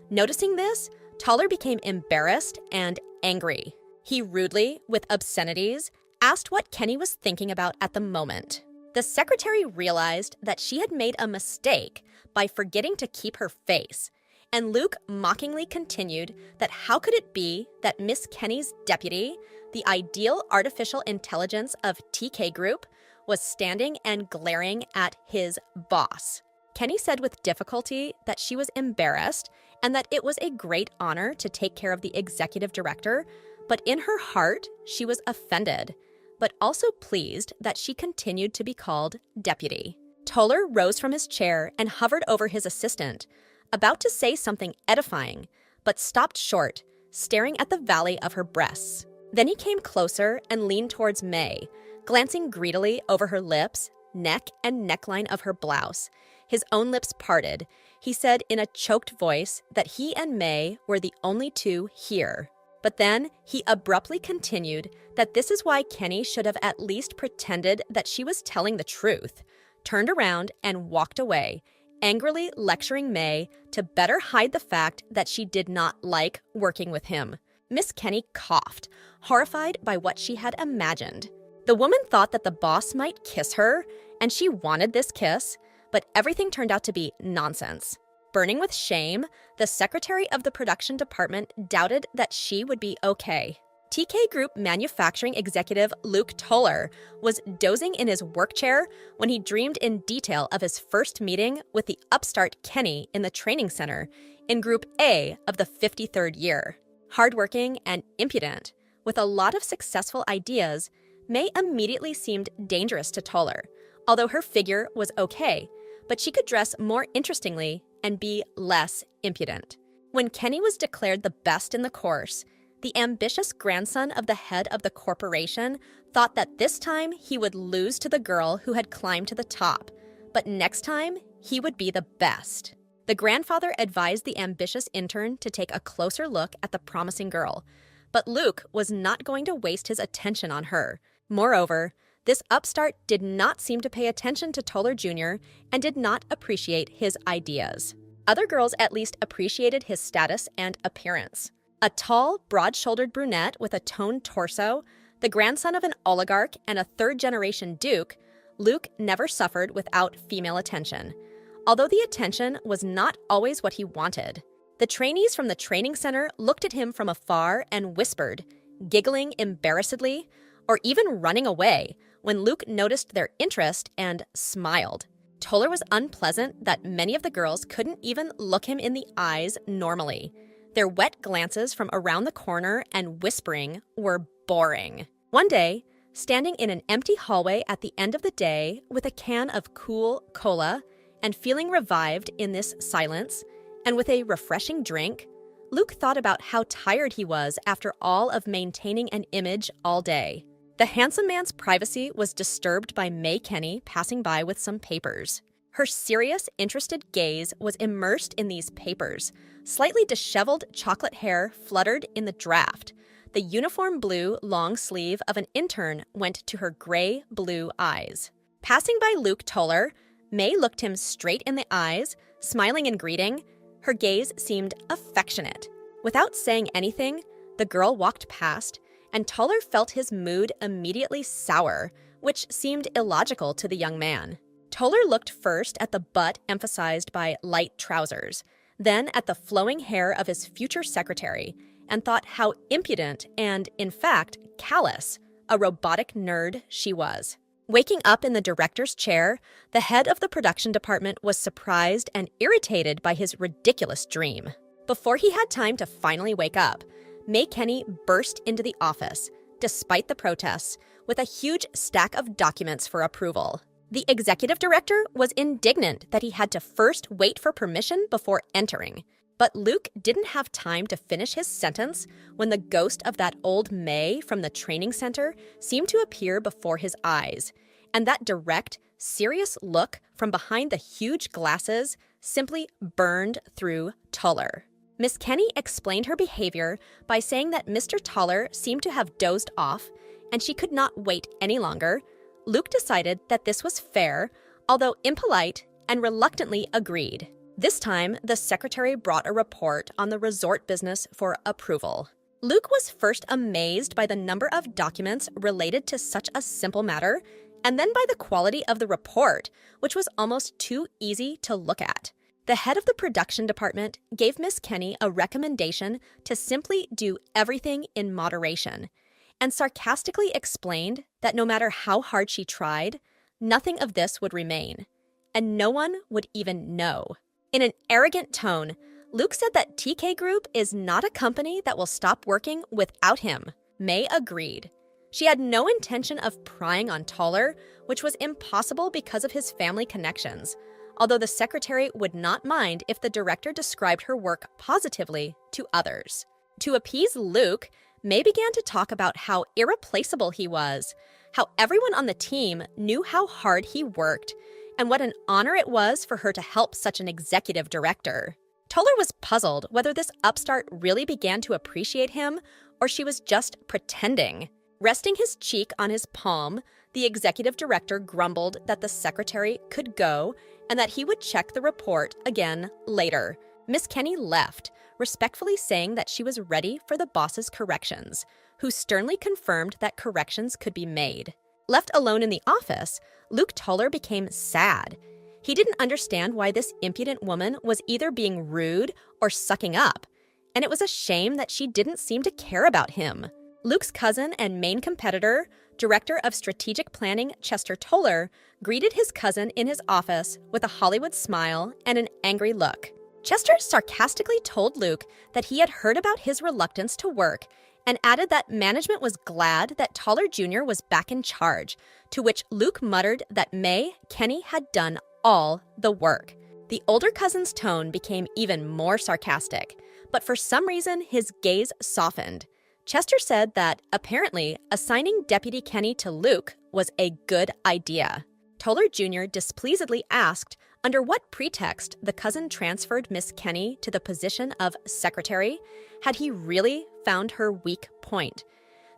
Noticing this, Toller became embarrassed and angry. He rudely, with obscenities, asked what Kenny was thinking about at the moment. The secretary realized that she had made a mistake by forgetting to keep her face, and Luke mockingly continued that how could it be that Miss Kenny's deputy, the ideal artificial intelligence of TK Group, was standing and glaring at his boss. Kenny said with difficulty that she was embarrassed and that it was a great honor to take care of the executive director, but in her heart, she was offended, but also pleased that she continued to be called deputy. Toller rose from his chair and hovered over his assistant, about to say something edifying, but stopped short, staring at the valley of her breasts. Then he came closer and leaned towards May, glancing greedily over her lips, neck, and neckline of her blouse. His own lips parted. He said in a choked voice that he and May were the only two here. But then he abruptly continued that this is why Kenny should have at least pretended that she was telling the truth, turned around and walked away, angrily lecturing May to better hide the fact that she did not like working with him. Miss Kenny coughed, horrified by what she had imagined. The woman thought that the boss might kiss her, and she wanted this kiss, but everything turned out to be nonsense. Burning with shame, the secretary of the production department doubted that she would be okay. TK Group manufacturing executive Luke Toller was dozing in his work chair when he dreamed in detail of his first meeting with the upstart Kenny in the training center in Group A of the 53rd year. Hardworking and impudent, with a lot of successful ideas, May immediately seemed dangerous to Toller, although her figure was okay, but she could dress more interestingly and be less impudent. When Kenny was declared the best in the course, the ambitious grandson of the head of the corporation thought that this time he would lose to the girl who had climbed to the top, but next time he would be the best. The grandfather advised the ambitious intern to take a closer look at the promising girl, but Luke was not going to waste his attention on her. Moreover, this upstart did not seem to pay attention to Toller Jr. and did not appreciate his ideas. Other girls at least appreciated his status and appearance. A tall, broad-shouldered brunette with a toned torso, the grandson of an oligarch and a third-generation duke, Luke never suffered without female attention, although the attention was not always what he wanted. The trainees from the training center looked at him from afar and whispered, giggling embarrassedly, or even running away when Luke noticed their interest and smiled. Toller was unpleasant that many of the girls couldn't even look him in the eyes normally. Their wet glances from around the corner and whispering were boring. One day, standing in an empty hallway at the end of the day with a can of cool cola and feeling revived in this silence, and with a refreshing drink, Luke thought about how tired he was after all of maintaining an image all day. The handsome man's privacy was disturbed by May Kenny passing by with some papers. Her serious, interested gaze was immersed in these papers. Slightly disheveled chocolate hair fluttered in the draft. The uniform blue long sleeve of an intern went to her gray-blue eyes. Passing by Luke Toller, May looked him straight in the eyes, smiling in greeting. Her gaze seemed affectionate. Without saying anything, the girl walked past, and Toller felt his mood immediately sour, which seemed illogical to the young man. Toller looked first at the butt emphasized by light trousers, then at the flowing hair of his future secretary, and thought how impudent and, in fact, callous a robotic nerd she was. Waking up in the director's chair, the head of the production department was surprised and irritated by his ridiculous dream. Before he had time to finally wake up, May Kenny burst into the office, despite the protests, with a huge stack of documents for approval. The executive director was indignant that he had to first wait for permission before entering. But Luke didn't have time to finish his sentence when the ghost of that old May from the training center seemed to appear before his eyes, and that direct, serious look from behind the huge glasses simply burned through Toller. Miss Kenny explained her behavior by saying that Mr. Toller seemed to have dozed off, and she could not wait any longer. Luke decided that this was fair, although impolite, and reluctantly agreed. This time, the secretary brought a report on the resort business for approval. Luke was first amazed by the number of documents related to such a simple matter, and then by the quality of the report, which was almost too easy to look at. The head of the production department gave Miss Kenny a recommendation to simply do everything in moderation, and sarcastically explained that no matter how hard she tried, nothing of this would remain, and no one would even know. In an arrogant tone, Luke said that TK Group is not a company that will stop working without him. May agreed. She had no intention of prying on Toller, which was impossible because of his family connections, although the secretary would not mind if the director described her work positively to others. To appease Luke, May began to talk about how irreplaceable he was, how everyone on the team knew how hard he worked, and what an honor it was for her to help such an executive director. Toller was puzzled whether this upstart really began to appreciate him or she was just pretending. Resting his cheek on his palm, the executive director grumbled that the secretary could go and that he would check the report again later. Miss Kenny left, respectfully saying that she was ready for the boss's corrections, who sternly confirmed that corrections could be made. Left alone in the office, Luke Toller became sad. He didn't understand why this impudent woman was either being rude or sucking up, and it was a shame that she didn't seem to care about him. Luke's cousin and main competitor, Director of Strategic Planning Chester Toller, greeted his cousin in his office with a Hollywood smile and an angry look. Chester sarcastically told Luke that he had heard about his reluctance to work and added that management was glad that Toller Jr. was back in charge, to which Luke muttered that May Kenny had done all the work. The older cousin's tone became even more sarcastic, but for some reason his gaze softened. Chester said that, apparently, assigning Deputy Kenny to Luke was a good idea. Toller Jr. displeasedly asked under what pretext the cousin transferred Miss Kenny to the position of secretary. Had he really found her weak point?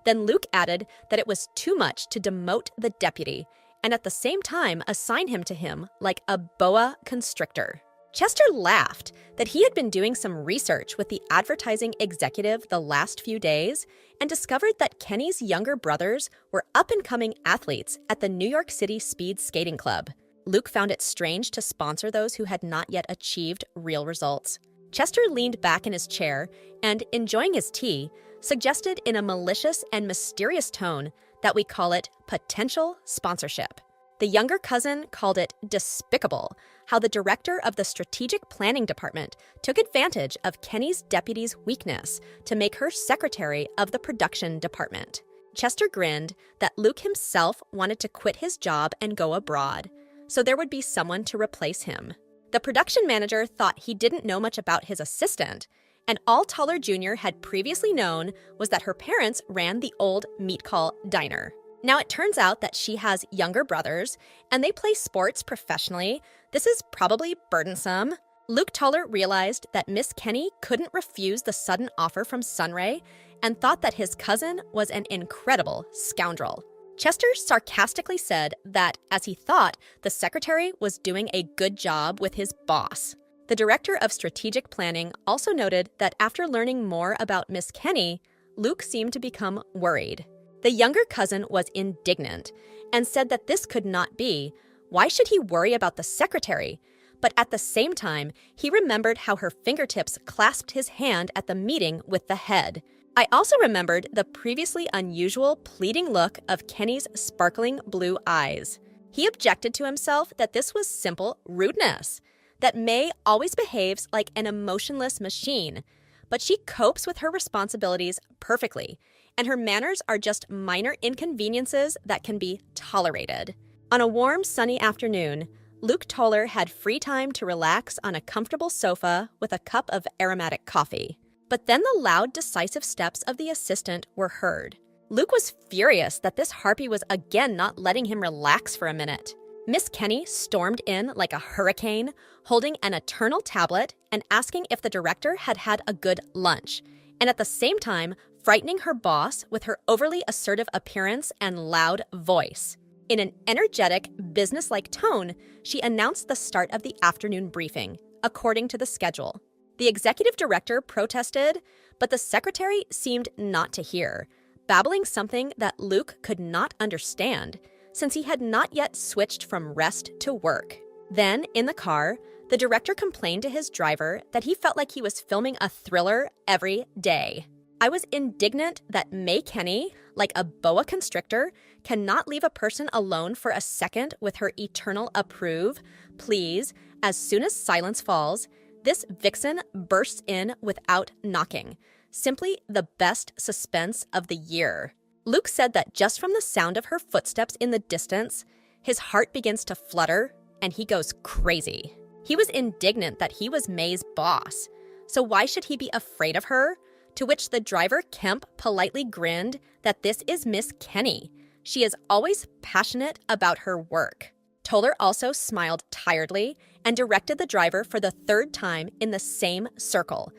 Then Luke added that it was too much to demote the deputy and at the same time assign him to him like a boa constrictor. Chester laughed that he had been doing some research with the advertising executive the last few days and discovered that Kenny's younger brothers were up-and-coming athletes at the New York City Speed Skating Club. Luke found it strange to sponsor those who had not yet achieved real results. Chester leaned back in his chair and, enjoying his tea, suggested in a malicious and mysterious tone that we call it potential sponsorship. The younger cousin called it despicable how the director of the strategic planning department took advantage of Kenny's deputy's weakness to make her secretary of the production department. Chester grinned that Luke himself wanted to quit his job and go abroad, so there would be someone to replace him. The production manager thought he didn't know much about his assistant, and all Toller Jr. had previously known was that her parents ran the old meat call diner. Now it turns out that she has younger brothers, and they play sports professionally. This is probably burdensome. Luke Toller realized that Miss Kenny couldn't refuse the sudden offer from Sunray and thought that his cousin was an incredible scoundrel. Chester sarcastically said that, as he thought, the secretary was doing a good job with his boss. The director of strategic planning also noted that after learning more about Miss Kenny, Luke seemed to become worried. The younger cousin was indignant and said that this could not be. Why should he worry about the secretary? But at the same time, he remembered how her fingertips clasped his hand at the meeting with the head. I also remembered the previously unusual, pleading look of Kenny's sparkling blue eyes. He objected to himself that this was simple rudeness, that May always behaves like an emotionless machine, but she copes with her responsibilities perfectly, and her manners are just minor inconveniences that can be tolerated. On a warm, sunny afternoon, Luke Toller had free time to relax on a comfortable sofa with a cup of aromatic coffee. But then the loud, decisive steps of the assistant were heard. Luke was furious that this harpy was again not letting him relax for a minute. Miss Kenny stormed in like a hurricane, holding an eternal tablet and asking if the director had had a good lunch, and at the same time frightening her boss with her overly assertive appearance and loud voice. In an energetic, businesslike tone, she announced the start of the afternoon briefing, according to the schedule. The executive director protested, but the secretary seemed not to hear, babbling something that Luke could not understand, since he had not yet switched from rest to work. Then, in the car, the director complained to his driver that he felt like he was filming a thriller every day. I was indignant that May Kenny, like a boa constrictor, cannot leave a person alone for a second with her eternal approve, please. As soon as silence falls, this vixen bursts in without knocking. Simply the best suspense of the year. Luke said that just from the sound of her footsteps in the distance, his heart begins to flutter and he goes crazy. He was indignant that he was May's boss. So why should he be afraid of her? To which the driver Kemp politely grinned that this is Miss Kenny. She is always passionate about her work. Toller also smiled tiredly and directed the driver for the third time in the same circle.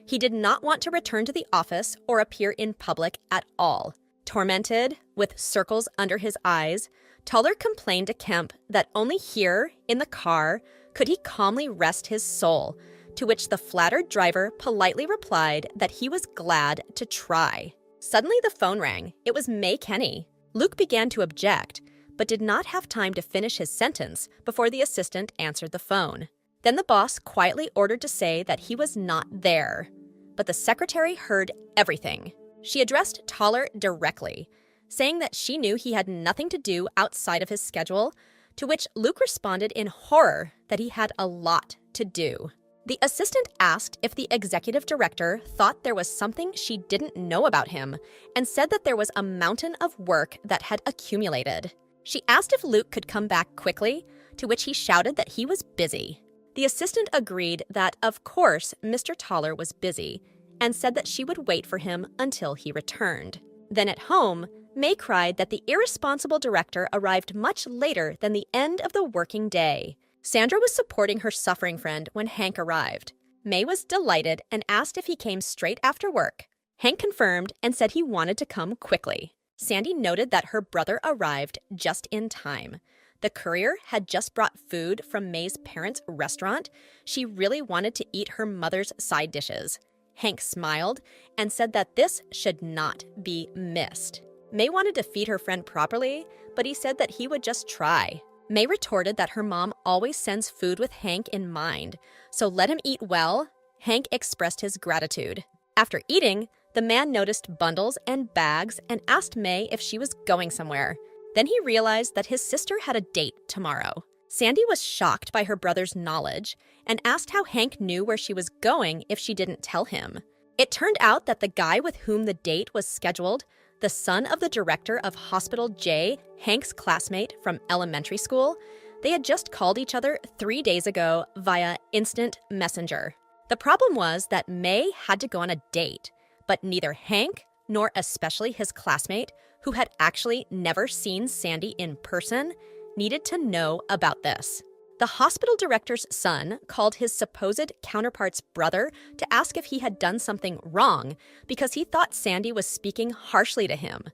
He did not want to return to the office or appear in public at all. Tormented, with circles under his eyes, Toller complained to Kemp that only here, in the car, could he calmly rest his soul, to which the flattered driver politely replied that he was glad to try. Suddenly the phone rang. It was May Kenny. Luke began to object, but did not have time to finish his sentence before the assistant answered the phone. Then the boss quietly ordered to say that he was not there. But the secretary heard everything. She addressed Toller directly, saying that she knew he had nothing to do outside of his schedule, to which Luke responded in horror that he had a lot to do. The assistant asked if the executive director thought there was something she didn't know about him and said that there was a mountain of work that had accumulated. She asked if Luke could come back quickly, to which he shouted that he was busy. The assistant agreed that, of course, Mr. Toller was busy and said that she would wait for him until he returned. Then at home, May cried that the irresponsible director arrived much later than the end of the working day. Sandra was supporting her suffering friend when Hank arrived. May was delighted and asked if he came straight after work. Hank confirmed and said he wanted to come quickly. Sandy noted that her brother arrived just in time. The courier had just brought food from May's parents' restaurant. She really wanted to eat her mother's side dishes. Hank smiled and said that this should not be missed. May wanted to feed her friend properly, but he said that he would just try. May retorted that her mom always sends food with Hank in mind, so let him eat well. Hank expressed his gratitude. After eating, the man noticed bundles and bags and asked May if she was going somewhere. Then he realized that his sister had a date tomorrow. Sandy was shocked by her brother's knowledge and asked how Hank knew where she was going if she didn't tell him. It turned out that the guy with whom the date was scheduled, the son of the director of Hospital J, Hank's classmate from elementary school, they had just called each other 3 days ago via instant messenger. The problem was that May had to go on a date, but neither Hank nor especially his classmate, who had actually never seen Sandy in person, needed to know about this. The hospital director's son called his supposed counterpart's brother to ask if he had done something wrong because he thought Sandy was speaking harshly to him.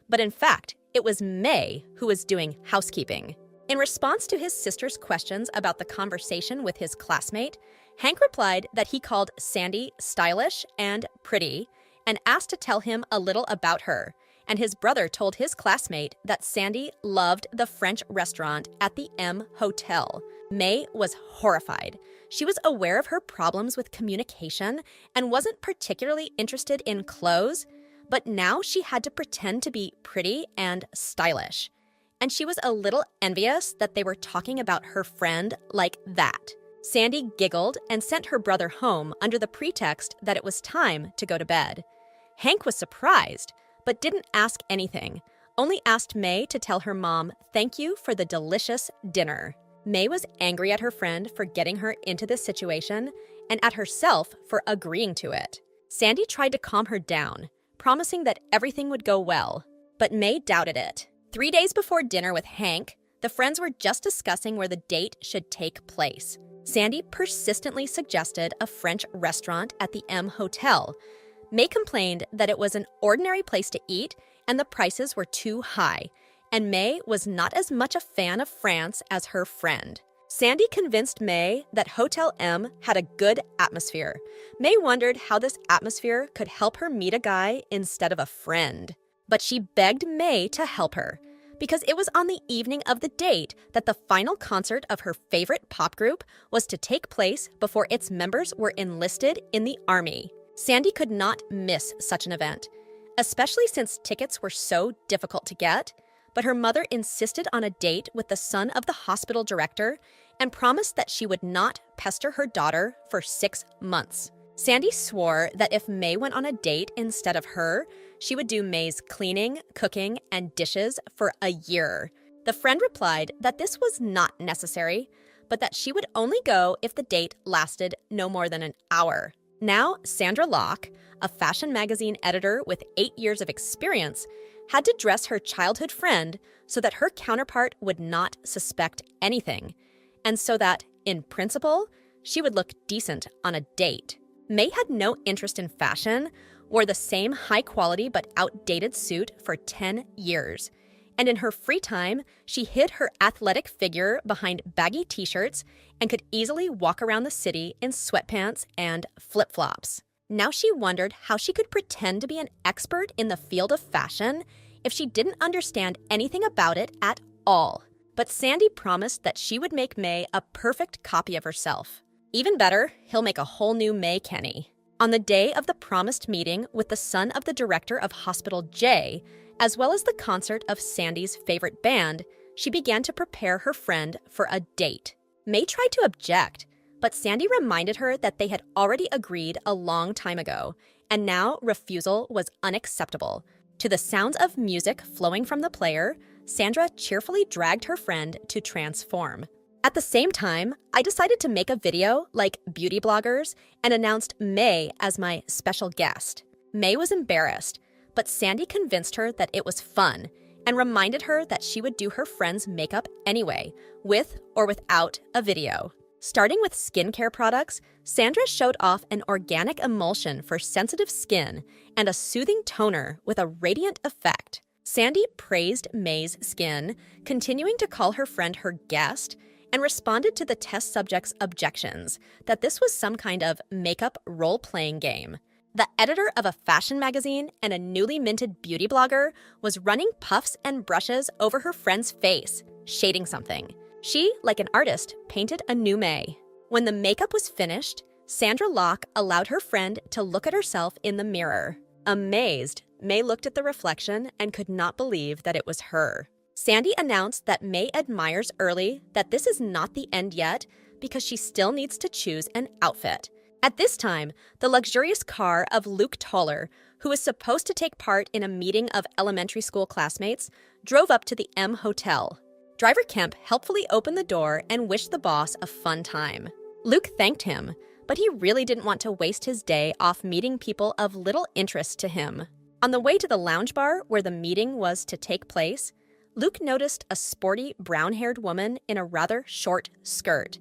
But in fact, it was May who was doing housekeeping. In response to his sister's questions about the conversation with his classmate, Hank replied that he called Sandy stylish and pretty, and asked to tell him a little about her, and his brother told his classmate that Sandy loved the French restaurant at the M Hotel. May was horrified. She was aware of her problems with communication and wasn't particularly interested in clothes, but now she had to pretend to be pretty and stylish. And she was a little envious that they were talking about her friend like that. Sandy giggled and sent her brother home under the pretext that it was time to go to bed. Hank was surprised, but didn't ask anything, only asked May to tell her mom thank you for the delicious dinner. May was angry at her friend for getting her into this situation and at herself for agreeing to it. Sandy tried to calm her down, promising that everything would go well, but May doubted it. 3 days before dinner with Hank, the friends were just discussing where the date should take place. Sandy persistently suggested a French restaurant at the M Hotel. May complained that it was an ordinary place to eat and the prices were too high, and May was not as much a fan of France as her friend. Sandy convinced May that Hotel M had a good atmosphere. May wondered how this atmosphere could help her meet a guy instead of a friend. But she begged May to help her, because it was on the evening of the date that the final concert of her favorite pop group was to take place before its members were enlisted in the army. Sandy could not miss such an event, especially since tickets were so difficult to get, but her mother insisted on a date with the son of the hospital director and promised that she would not pester her daughter for 6 months. Sandy swore that if May went on a date instead of her, she would do May's cleaning, cooking, and dishes for a year. The friend replied that this was not necessary, but that she would only go if the date lasted no more than an hour. Now, Sandra Locke, a fashion magazine editor with 8 years of experience, had to dress her childhood friend so that her counterpart would not suspect anything, and so that, in principle, she would look decent on a date. May had no interest in fashion, wore the same high-quality but outdated suit for 10 years, and in her free time, she hid her athletic figure behind baggy t-shirts and could easily walk around the city in sweatpants and flip-flops. Now she wondered how she could pretend to be an expert in the field of fashion if she didn't understand anything about it at all. But Sandy promised that she would make May a perfect copy of herself. Even better, he'll make a whole new May Kenny. On the day of the promised meeting with the son of the director of Hospital J, as well as the concert of Sandy's favorite band, she began to prepare her friend for a date. May tried to object, but Sandy reminded her that they had already agreed a long time ago, and now refusal was unacceptable. To the sounds of music flowing from the player, Sandra cheerfully dragged her friend to transform. At the same time, I decided to make a video like beauty bloggers and announced May as my special guest. May was embarrassed, but Sandy convinced her that it was fun and reminded her that she would do her friend's makeup anyway, with or without a video. Starting with skincare products, Sandra showed off an organic emulsion for sensitive skin and a soothing toner with a radiant effect. Sandy praised May's skin, continuing to call her friend her guest, and responded to the test subject's objections that this was some kind of makeup role-playing game. The editor of a fashion magazine and a newly minted beauty blogger was running puffs and brushes over her friend's face, shading something. She, like an artist, painted a new May. When the makeup was finished, Sandra Locke allowed her friend to look at herself in the mirror. Amazed, May looked at the reflection and could not believe that it was her. Sandy announced that May admires early that this is not the end yet because she still needs to choose an outfit. At this time, the luxurious car of Luke Toller, who was supposed to take part in a meeting of elementary school classmates, drove up to the M Hotel. Driver Kemp helpfully opened the door and wished the boss a fun time. Luke thanked him, but he really didn't want to waste his day off meeting people of little interest to him. On the way to the lounge bar where the meeting was to take place, Luke noticed a sporty, brown-haired woman in a rather short skirt.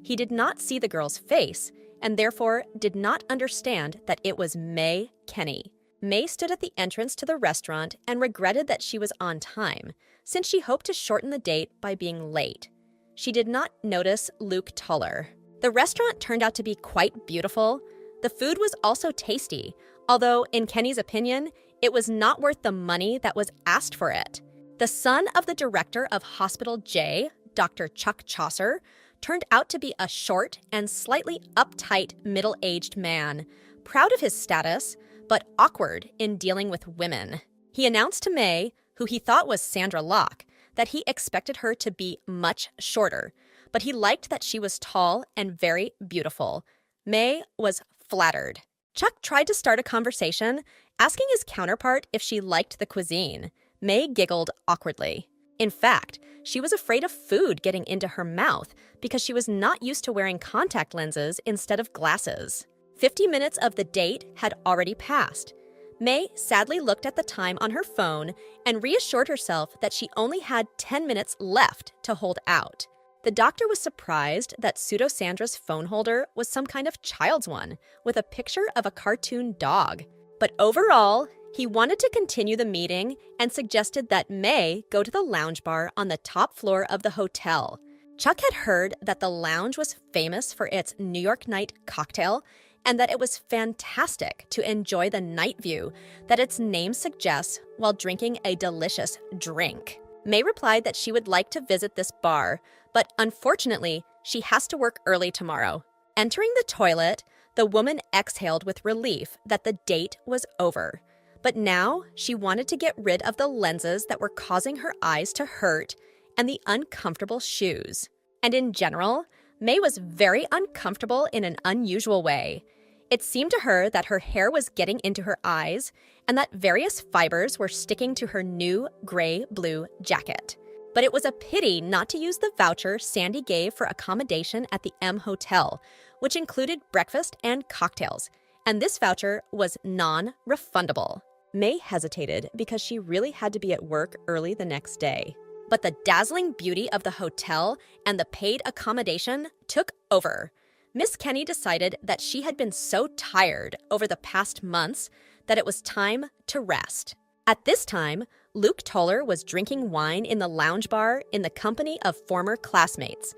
He did not see the girl's face, and therefore did not understand that it was May Kenny. May stood at the entrance to the restaurant and regretted that she was on time, since she hoped to shorten the date by being late. She did not notice Luke Toller. The restaurant turned out to be quite beautiful. The food was also tasty, although in Kenny's opinion, it was not worth the money that was asked for it. The son of the director of Hospital J, Dr. Chuck Chaucer, turned out to be a short and slightly uptight middle-aged man, proud of his status, but awkward in dealing with women. He announced to May, who he thought was Sandra Locke, that he expected her to be much shorter, but he liked that she was tall and very beautiful. May was flattered. Chuck tried to start a conversation, asking his counterpart if she liked the cuisine. May giggled awkwardly. In fact, she was afraid of food getting into her mouth because she was not used to wearing contact lenses instead of glasses. 50 minutes of the date had already passed. May sadly looked at the time on her phone and reassured herself that she only had 10 minutes left to hold out. The doctor was surprised that Pseudo-Sandra's phone holder was some kind of child's one, with a picture of a cartoon dog. But overall, he wanted to continue the meeting and suggested that May go to the lounge bar on the top floor of the hotel. Chuck had heard that the lounge was famous for its New York night cocktail and that it was fantastic to enjoy the night view that its name suggests while drinking a delicious drink. May replied that she would like to visit this bar, but unfortunately, she has to work early tomorrow. Entering the toilet, the woman exhaled with relief that the date was over. But now she wanted to get rid of the lenses that were causing her eyes to hurt and the uncomfortable shoes. And in general, May was very uncomfortable in an unusual way. It seemed to her that her hair was getting into her eyes and that various fibers were sticking to her new gray-blue jacket. But it was a pity not to use the voucher Sandy gave for accommodation at the M Hotel, which included breakfast and cocktails, and this voucher was non-refundable. May hesitated because she really had to be at work early the next day. But the dazzling beauty of the hotel and the paid accommodation took over. Miss Kenny decided that she had been so tired over the past months that it was time to rest. At this time, Luke Toller was drinking wine in the lounge bar in the company of former classmates,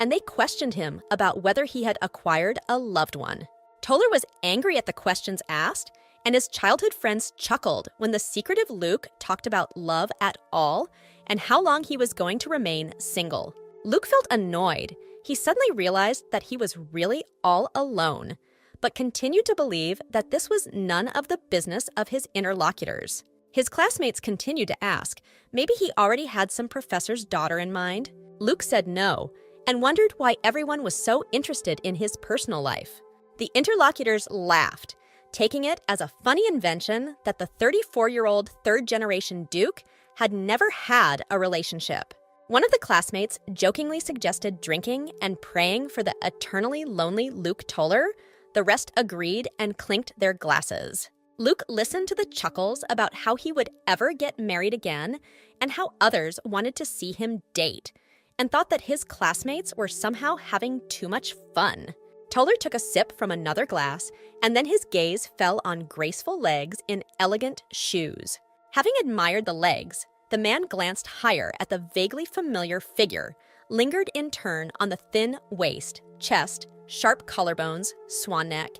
and they questioned him about whether he had acquired a loved one. Toller was angry at the questions asked, and his childhood friends chuckled when the secretive Luke talked about love at all and how long he was going to remain single. Luke felt annoyed. He suddenly realized that he was really all alone, but continued to believe that this was none of the business of his interlocutors. His classmates continued to ask, maybe he already had some professor's daughter in mind. Luke said no, and wondered why everyone was so interested in his personal life. The interlocutors laughed, taking it as a funny invention that the 34-year-old third-generation Duke had never had a relationship. One of the classmates jokingly suggested drinking and praying for the eternally lonely Luke Toller. The rest agreed and clinked their glasses. Luke listened to the chuckles about how he would ever get married again and how others wanted to see him date, and thought that his classmates were somehow having too much fun. Toller took a sip from another glass, and then his gaze fell on graceful legs in elegant shoes. Having admired the legs, the man glanced higher at the vaguely familiar figure, lingered in turn on the thin waist, chest, sharp collarbones, swan neck,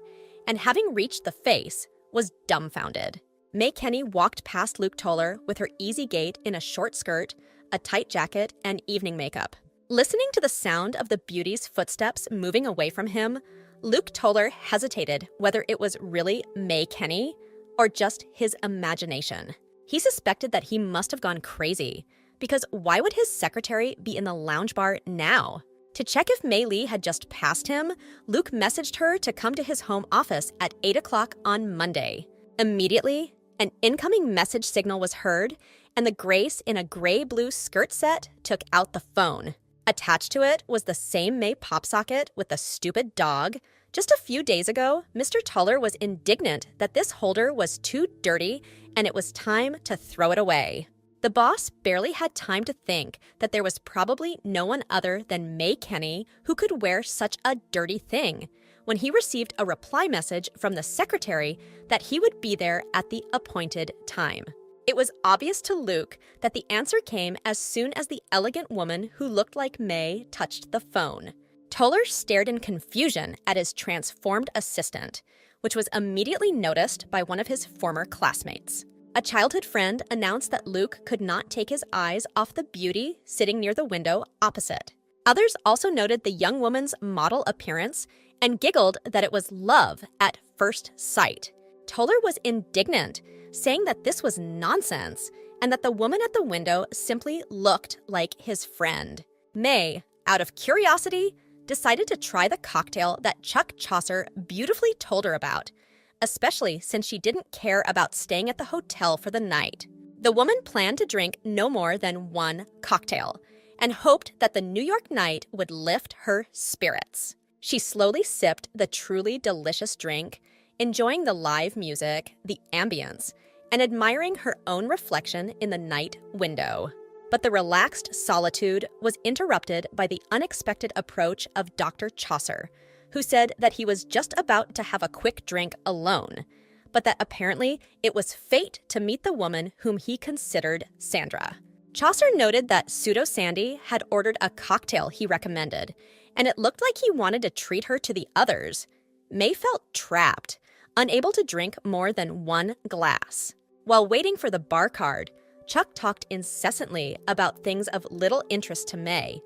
and having reached the face, was dumbfounded. May Kenny walked past Luke Toller with her easy gait in a short skirt, a tight jacket, and evening makeup. Listening to the sound of the beauty's footsteps moving away from him, Luke Toller hesitated whether it was really May Kenny or just his imagination. He suspected that he must have gone crazy, because why would his secretary be in the lounge bar now? To check if Mei Lee had just passed him, Luke messaged her to come to his home office at 8 o'clock on Monday. Immediately, an incoming message signal was heard, and the Grace in a gray-blue skirt set took out the phone. Attached to it was the same May pop socket with the stupid dog. Just a few days ago, Mr. Toller was indignant that this holder was too dirty and it was time to throw it away. The boss barely had time to think that there was probably no one other than May Kenny who could wear such a dirty thing when he received a reply message from the secretary that he would be there at the appointed time. It was obvious to Luke that the answer came as soon as the elegant woman who looked like May touched the phone. Toller stared in confusion at his transformed assistant. which was immediately noticed by one of his former classmates. A childhood friend announced that Luke could not take his eyes off the beauty sitting near the window opposite. Others also noted the young woman's model appearance and giggled that it was love at first sight. Toller was indignant, saying that this was nonsense and that the woman at the window simply looked like his friend. May, out of curiosity, decided to try the cocktail that Chuck Chaucer beautifully told her about, especially since she didn't care about staying at the hotel for the night. The woman planned to drink no more than one cocktail and hoped that the New York night would lift her spirits. She slowly sipped the truly delicious drink, enjoying the live music, the ambience, and admiring her own reflection in the night window. But the relaxed solitude was interrupted by the unexpected approach of Dr. Chaucer, who said that he was just about to have a quick drink alone, but that apparently it was fate to meet the woman whom he considered Sandra. Chaucer noted that Pseudo Sandy had ordered a cocktail he recommended, and it looked like he wanted to treat her to the others. May felt trapped, unable to drink more than one glass. While waiting for the bar card, Chuck talked incessantly about things of little interest to May,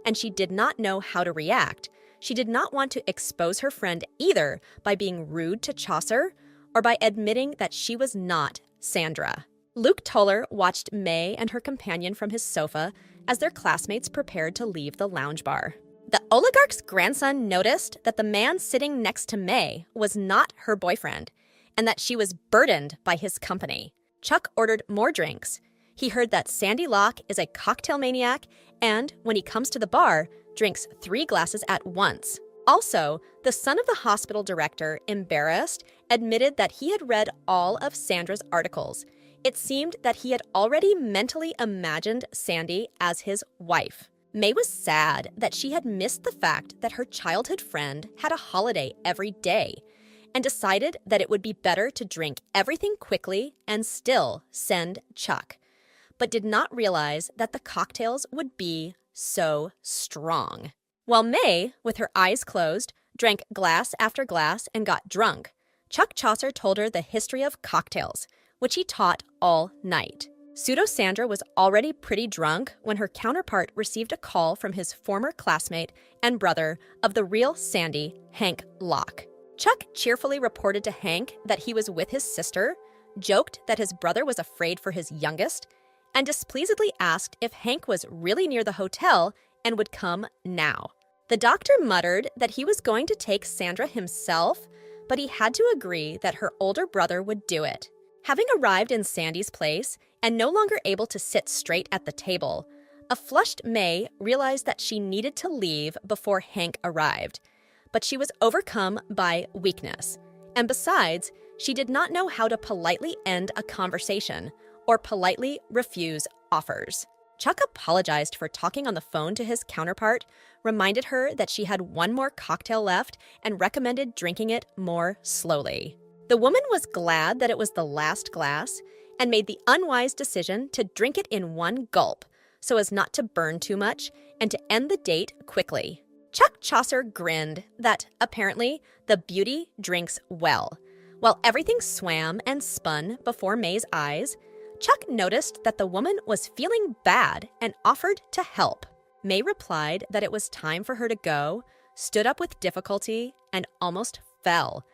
and she did not know how to react. She did not want to expose her friend either by being rude to Chaucer or by admitting that she was not Sandra. Luke Toller watched May and her companion from his sofa as their classmates prepared to leave the lounge bar. The oligarch's grandson noticed that the man sitting next to May was not her boyfriend, and that she was burdened by his company. Chuck ordered more drinks. He heard that Sandy Locke is a cocktail maniac and, when he comes to the bar, drinks 3 glasses at once. Also, the son of the hospital director, embarrassed, admitted that he had read all of Sandra's articles. It seemed that he had already mentally imagined Sandy as his wife. May was sad that she had missed the fact that her childhood friend had a holiday every day, and decided that it would be better to drink everything quickly and still send Chuck, but did not realize that the cocktails would be so strong. While May, with her eyes closed, drank glass after glass and got drunk, Chuck Chaucer told her the history of cocktails, which he taught all night. Pseudo Sandra was already pretty drunk when her counterpart received a call from his former classmate and brother of the real Sandy, Hank Locke. Chuck cheerfully reported to Hank that he was with his sister, joked that his brother was afraid for his youngest, and displeasedly asked if Hank was really near the hotel and would come now. The doctor muttered that he was going to take Sandra himself, but he had to agree that her older brother would do it. Having arrived in Sandy's place and no longer able to sit straight at the table, a flushed May realized that she needed to leave before Hank arrived. But she was overcome by weakness, and besides, she did not know how to politely end a conversation or politely refuse offers. Chuck apologized for talking on the phone to his counterpart, reminded her that she had one more cocktail left, and recommended drinking it more slowly. The woman was glad that it was the last glass and made the unwise decision to drink it in one gulp so as not to burn too much and to end the date quickly. Chuck Chaucer grinned that, apparently, the beauty drinks well. While everything swam and spun before May's eyes, Chuck noticed that the woman was feeling bad and offered to help. May replied that it was time for her to go, stood up with difficulty, and almost fell.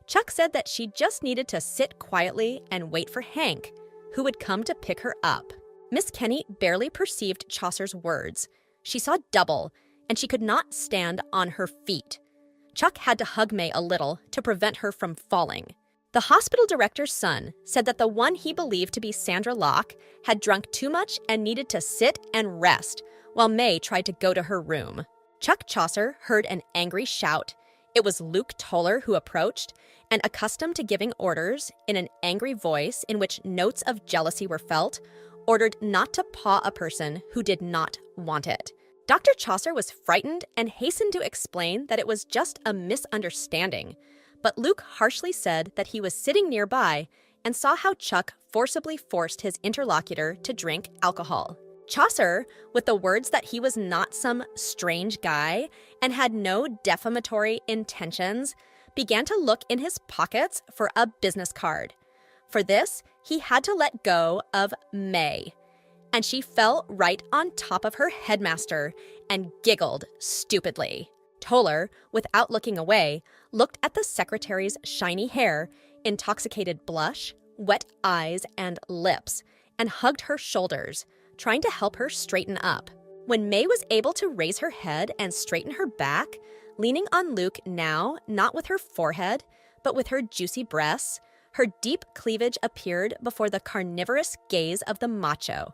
Chuck said that she just needed to sit quietly and wait for Hank, who would come to pick her up. Miss Kenny barely perceived Chaucer's words. She saw double, and she could not stand on her feet. Chuck had to hug May a little to prevent her from falling. The hospital director's son said that the one he believed to be Sandra Locke had drunk too much and needed to sit and rest, while May tried to go to her room. Chuck Chaucer heard an angry shout. It was Luke Toller who approached, and accustomed to giving orders in an angry voice in which notes of jealousy were felt, ordered not to paw a person who did not want it. Dr. Chaucer was frightened and hastened to explain that it was just a misunderstanding, but Luke harshly said that he was sitting nearby and saw how Chuck forcibly forced his interlocutor to drink alcohol. Chaucer, with the words that he was not some strange guy and had no defamatory intentions, began to look in his pockets for a business card. For this, he had to let go of May, and she fell right on top of her headmaster and giggled stupidly. Toller, without looking away, looked at the secretary's shiny hair, intoxicated blush, wet eyes, and lips, and hugged her shoulders, trying to help her straighten up. When May was able to raise her head and straighten her back, leaning on Luke now, not with her forehead, but with her juicy breasts, her deep cleavage appeared before the carnivorous gaze of the macho,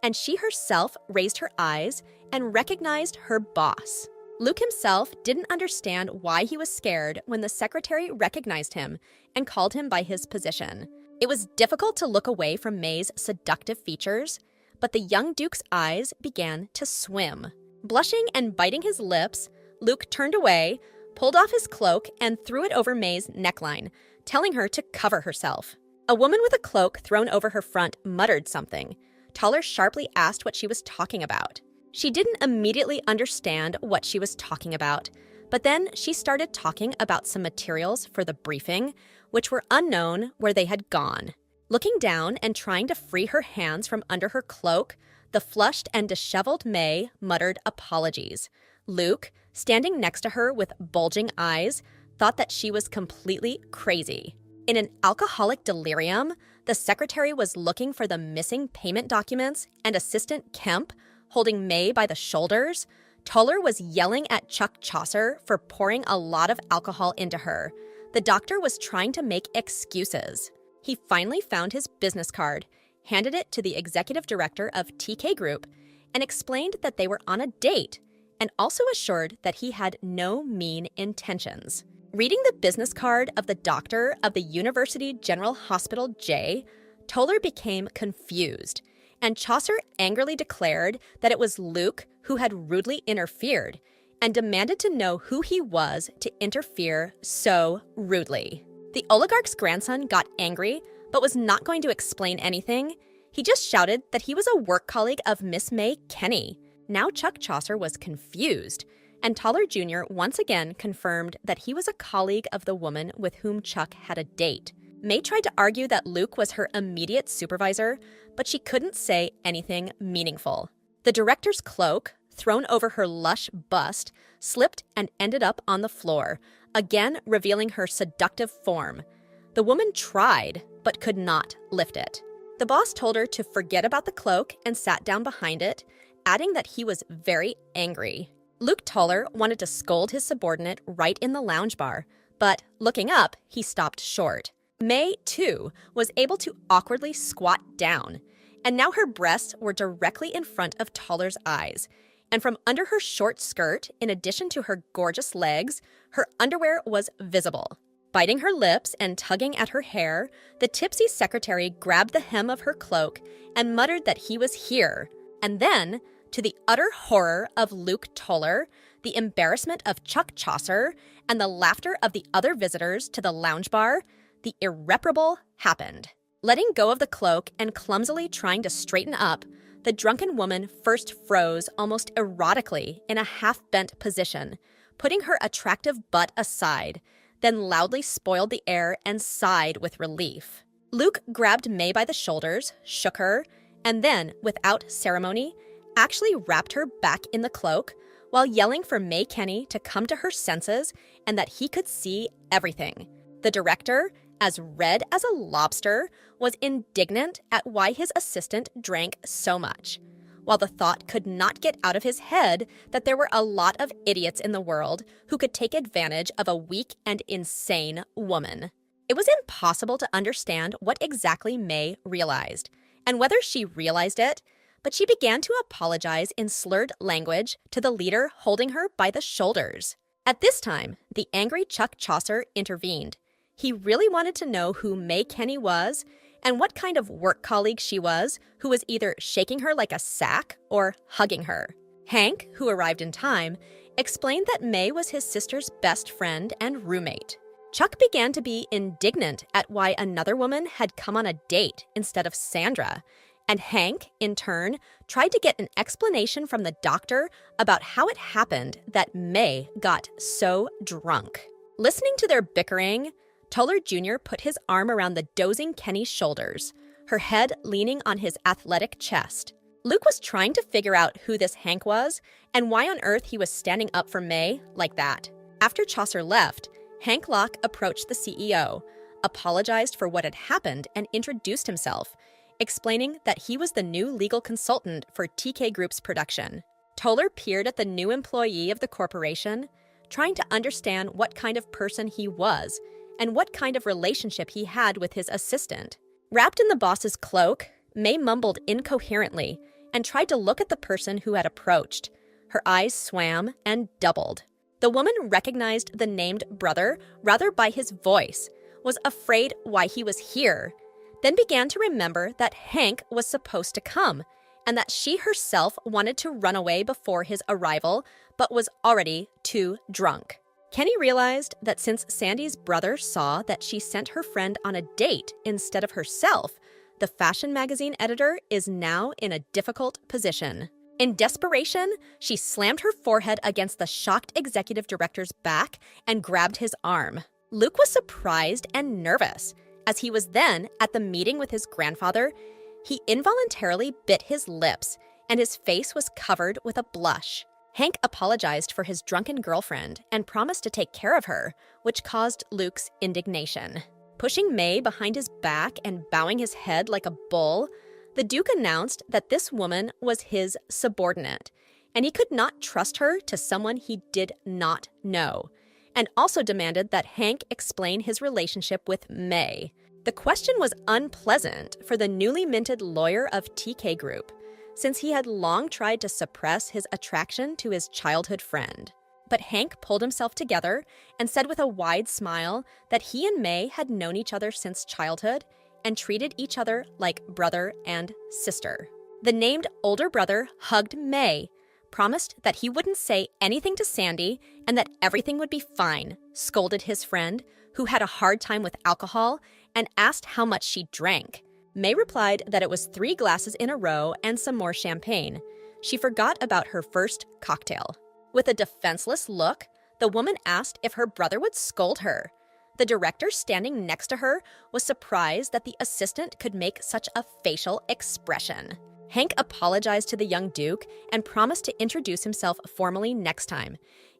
and she herself raised her eyes and recognized her boss. Luke himself didn't understand why he was scared when the secretary recognized him and called him by his position. It was difficult to look away from May's seductive features, but the young duke's eyes began to swim. Blushing and biting his lips, Luke turned away, pulled off his cloak, and threw it over May's neckline, telling her to cover herself. A woman with a cloak thrown over her front muttered something. Toller sharply asked what she was talking about. She didn't immediately understand what she was talking about, but then she started talking about some materials for the briefing, which were unknown where they had gone. Looking down and trying to free her hands from under her cloak, the flushed and disheveled May muttered apologies. Luke, standing next to her with bulging eyes, thought that she was completely crazy. In an alcoholic delirium, the secretary was looking for the missing payment documents, and Assistant Kemp, holding May by the shoulders, Toller was yelling at Chuck Chaucer for pouring a lot of alcohol into her. The doctor was trying to make excuses. He finally found his business card, handed it to the executive director of TK Group, and explained that they were on a date, and also assured that he had no mean intentions. Reading the business card of the doctor of the University General Hospital J, Toller became confused, and Chaucer angrily declared that it was Luke who had rudely interfered, and demanded to know who he was to interfere so rudely. The oligarch's grandson got angry, but was not going to explain anything. He just shouted that he was a work colleague of Miss May Kenny. Now Chuck Chaucer was confused, and Toller Jr. once again confirmed that he was a colleague of the woman with whom Chuck had a date. May tried to argue that Luke was her immediate supervisor, but she couldn't say anything meaningful. The director's cloak, thrown over her lush bust, slipped and ended up on the floor, again revealing her seductive form. The woman tried, but could not lift it. The boss told her to forget about the cloak and sat down behind it, adding that he was very angry. Luke Toller wanted to scold his subordinate right in the lounge bar, but looking up, he stopped short. May, too, was able to awkwardly squat down, and now her breasts were directly in front of Toller's eyes, and from under her short skirt, in addition to her gorgeous legs, her underwear was visible. Biting her lips and tugging at her hair, the tipsy secretary grabbed the hem of her cloak and muttered that he was here, and then, to the utter horror of Luke Toller, the embarrassment of Chuck Chaucer, and the laughter of the other visitors to the lounge bar, the irreparable happened. Letting go of the cloak and clumsily trying to straighten up, the drunken woman first froze almost erotically in a half-bent position, putting her attractive butt aside, then loudly spoiled the air and sighed with relief. Luke grabbed May by the shoulders, shook her, and then, without ceremony, actually wrapped her back in the cloak while yelling for May Kenny to come to her senses and that he could see everything. The director, as red as a lobster, was indignant at why his assistant drank so much, while the thought could not get out of his head that there were a lot of idiots in the world who could take advantage of a weak and insane woman. It was impossible to understand what exactly May realized, and whether she realized it, but she began to apologize in slurred language to the leader holding her by the shoulders. At this time, the angry Chuck Chaucer intervened. He really wanted to know who May Kenny was and what kind of work colleague she was who was either shaking her like a sack or hugging her. Hank, who arrived in time, explained that May was his sister's best friend and roommate. Chuck began to be indignant at why another woman had come on a date instead of Sandra, and Hank, in turn, tried to get an explanation from the doctor about how it happened that May got so drunk. Listening to their bickering, Toller Jr. put his arm around the dozing Kenny's shoulders, her head leaning on his athletic chest. Luke was trying to figure out who this Hank was and why on earth he was standing up for May like that. After Chaucer left, Hank Locke approached the CEO, apologized for what had happened, and introduced himself, explaining that he was the new legal consultant for TK Group's production. Toller peered at the new employee of the corporation, trying to understand what kind of person he was and what kind of relationship he had with his assistant. Wrapped in the boss's cloak, May mumbled incoherently and tried to look at the person who had approached. Her eyes swam and doubled. The woman recognized the named brother rather by his voice, was afraid why he was here, then began to remember that Hank was supposed to come, and that she herself wanted to run away before his arrival, but was already too drunk. Kenny realized that since Sandy's brother saw that she sent her friend on a date instead of herself, the fashion magazine editor is now in a difficult position. In desperation, she slammed her forehead against the shocked executive director's back and grabbed his arm. Luke was surprised and nervous. As he was then at the meeting with his grandfather, he involuntarily bit his lips, and his face was covered with a blush. Hank apologized for his drunken girlfriend and promised to take care of her, which caused Luke's indignation. Pushing May behind his back and bowing his head like a bull, the Duke announced that this woman was his subordinate, and he could not trust her to someone he did not know, and also demanded that Hank explain his relationship with May. The question was unpleasant for the newly minted lawyer of TK Group, since he had long tried to suppress his attraction to his childhood friend. But Hank pulled himself together and said with a wide smile that he and May had known each other since childhood and treated each other like brother and sister. The named older brother hugged May, promised that he wouldn't say anything to Sandy and that everything would be fine, scolded his friend, who had a hard time with alcohol, and asked how much she drank. May replied that it was 3 glasses in a row and some more champagne. She forgot about her first cocktail. With a defenseless look, the woman asked if her brother would scold her. The director standing next to her was surprised that the assistant could make such a facial expression. Hank apologized to the young Duke and promised to introduce himself formally next time,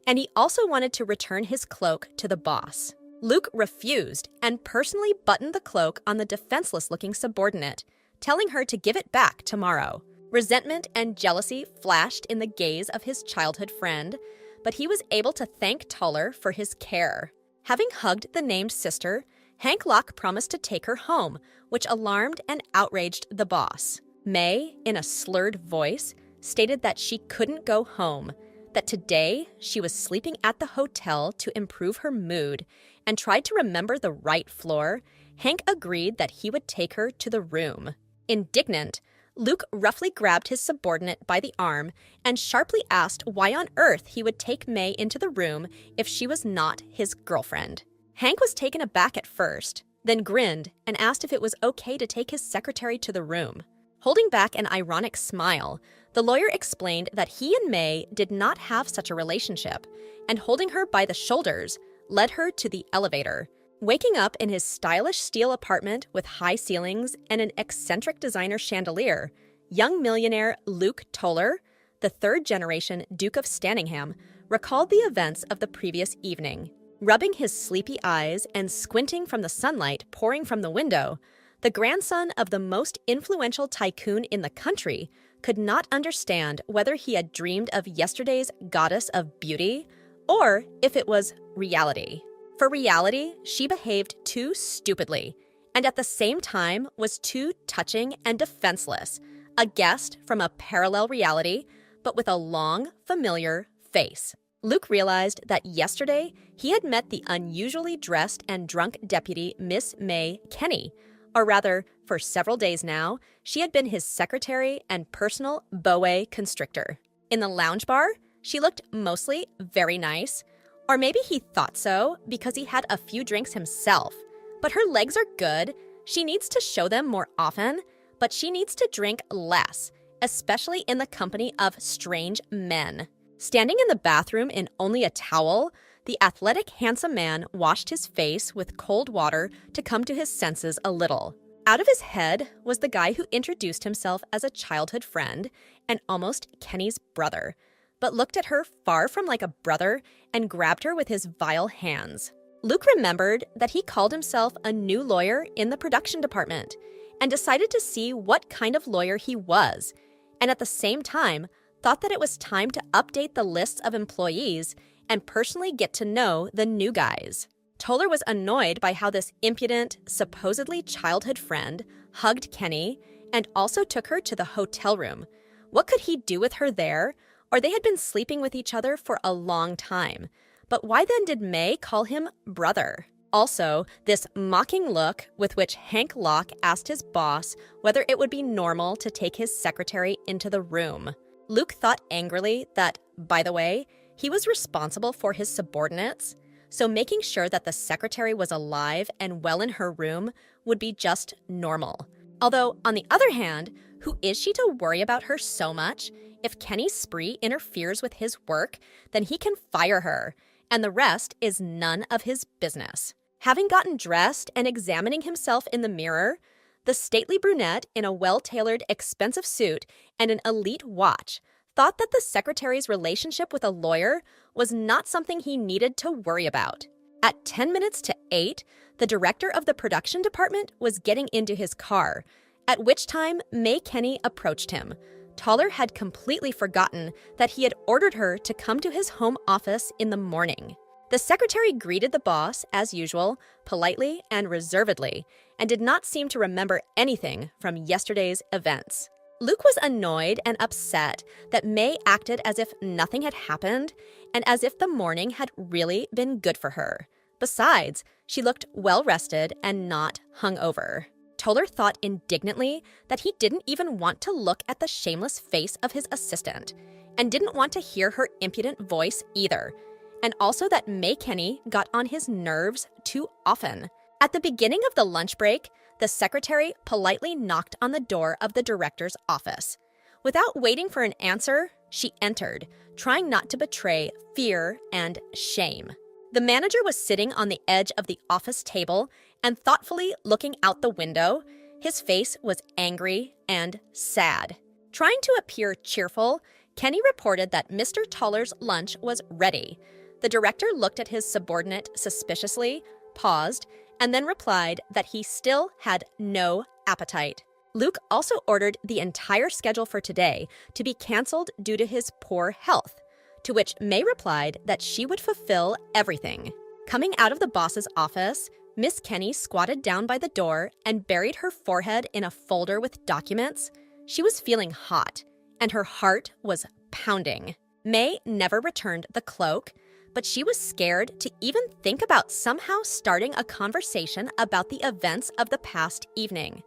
and he also wanted to return his cloak to the boss. Luke refused and personally buttoned the cloak on the defenseless-looking subordinate, telling her to give it back tomorrow. Resentment and jealousy flashed in the gaze of his childhood friend, but he was able to thank Toller for his care. Having hugged the named sister, Hank Locke promised to take her home, which alarmed and outraged the boss. May, in a slurred voice, stated that she couldn't go home, that today she was sleeping at the hotel to improve her mood, and tried to remember the right floor. Hank agreed that he would take her to the room. Indignant, Luke roughly grabbed his subordinate by the arm and sharply asked why on earth he would take May into the room if she was not his girlfriend. Hank was taken aback at first, then grinned and asked if it was okay to take his secretary to the room. Holding back an ironic smile, the lawyer explained that he and May did not have such a relationship, and holding her by the shoulders, led her to the elevator. Waking up in his stylish steel apartment with high ceilings and an eccentric designer chandelier, young millionaire Luke Toller, the third-generation Duke of Standingham, recalled the events of the previous evening. Rubbing his sleepy eyes and squinting from the sunlight pouring from the window, the grandson of the most influential tycoon in the country could not understand whether he had dreamed of yesterday's goddess of beauty or if it was reality. For reality, she behaved too stupidly, and at the same time was too touching and defenseless, a guest from a parallel reality, but with a long, familiar face. Luke realized that yesterday he had met the unusually dressed and drunk deputy Miss May Kenny, or rather, for several days now, she had been his secretary and personal boa constrictor. In the lounge bar, she looked mostly very nice, or maybe he thought so because he had a few drinks himself. But her legs are good, she needs to show them more often, but she needs to drink less, especially in the company of strange men. Standing in the bathroom in only a towel, The athletic, handsome man washed his face with cold water to come to his senses a little. Out of his head was the guy who introduced himself as a childhood friend and almost Kenny's brother, but looked at her far from like a brother and grabbed her with his vile hands. Luke remembered that he called himself a new lawyer in the production department and decided to see what kind of lawyer he was, and at the same time thought that it was time to update the lists of employees and personally get to know the new guys. Toller was annoyed by how this impudent, supposedly childhood friend hugged Kenny and also took her to the hotel room. What could he do with her there? Or they had been sleeping with each other for a long time. But why then did May call him brother? Also, this mocking look with which Hank Locke asked his boss whether it would be normal to take his secretary into the room. Luke thought angrily that, by the way, he was responsible for his subordinates, so making sure that the secretary was alive and well in her room would be just normal. Although, on the other hand, who is she to worry about her so much? If Kenny's spree interferes with his work, then he can fire her, and the rest is none of his business. Having gotten dressed and examining himself in the mirror, the stately brunette in a well-tailored, expensive suit and an elite watch thought that the secretary's relationship with a lawyer was not something he needed to worry about. At 10 minutes to 8, the director of the production department was getting into his car, at which time May Kenny approached him. Toller had completely forgotten that he had ordered her to come to his home office in the morning. The secretary greeted the boss, as usual, politely and reservedly, and did not seem to remember anything from yesterday's events. Luke was annoyed and upset that May acted as if nothing had happened and as if the morning had really been good for her. Besides, she looked well-rested and not hungover. Toller thought indignantly that he didn't even want to look at the shameless face of his assistant and didn't want to hear her impudent voice either, and also that May Kenny got on his nerves too often. At the beginning of the lunch break, the secretary politely knocked on the door of the director's office. Without waiting for an answer, she entered, trying not to betray fear and shame. The manager was sitting on the edge of the office table and thoughtfully looking out the window. His face was angry and sad. Trying to appear cheerful, Kenny reported that Mr. Toller's lunch was ready. The director looked at his subordinate suspiciously, paused, and then replied that he still had no appetite. Luke also ordered the entire schedule for today to be canceled due to his poor health, to which May replied that she would fulfill everything. Coming out of the boss's office, Miss Kenny squatted down by the door and buried her forehead in a folder with documents. She was feeling hot, and her heart was pounding. May never returned the cloak, but she was scared to even think about somehow starting a conversation about the events of the past evening.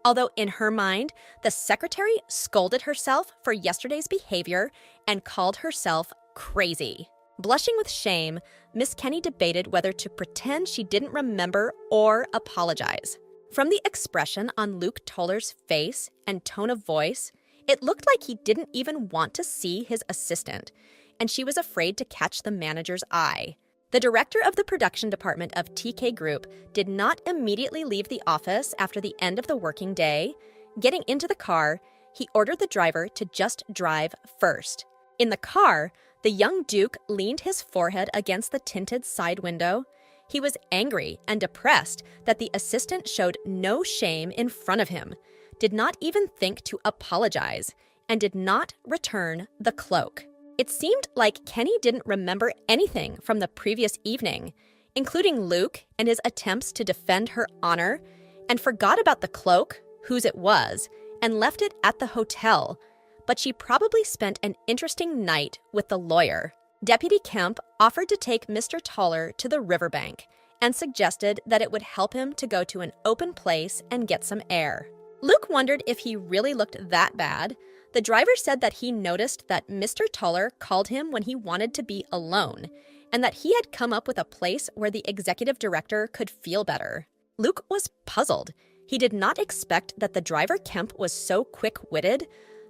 Although in her mind, the secretary scolded herself for yesterday's behavior and called herself crazy. Blushing with shame, Miss Kenny debated whether to pretend she didn't remember or apologize. From the expression on Luke Toller's face and tone of voice, it looked like he didn't even want to see his assistant, and she was afraid to catch the manager's eye. The director of the production department of TK Group did not immediately leave the office after the end of the working day. Getting into the car, he ordered the driver to just drive first. In the car, the young Duke leaned his forehead against the tinted side window. He was angry and depressed that the assistant showed no shame in front of him, did not even think to apologize, and did not return the cloak. It seemed like Kenny didn't remember anything from the previous evening, including Luke and his attempts to defend her honor, and forgot about the cloak, whose it was, and left it at the hotel. But she probably spent an interesting night with the lawyer. Deputy Kemp offered to take Mr. Toller to the riverbank and suggested that it would help him to go to an open place and get some air. Luke wondered if he really looked that bad. The driver said that he noticed that Mr. Toller called him when he wanted to be alone, and that he had come up with a place where the executive director could feel better. Luke was puzzled. He did not expect that the driver Kemp was so quick-witted.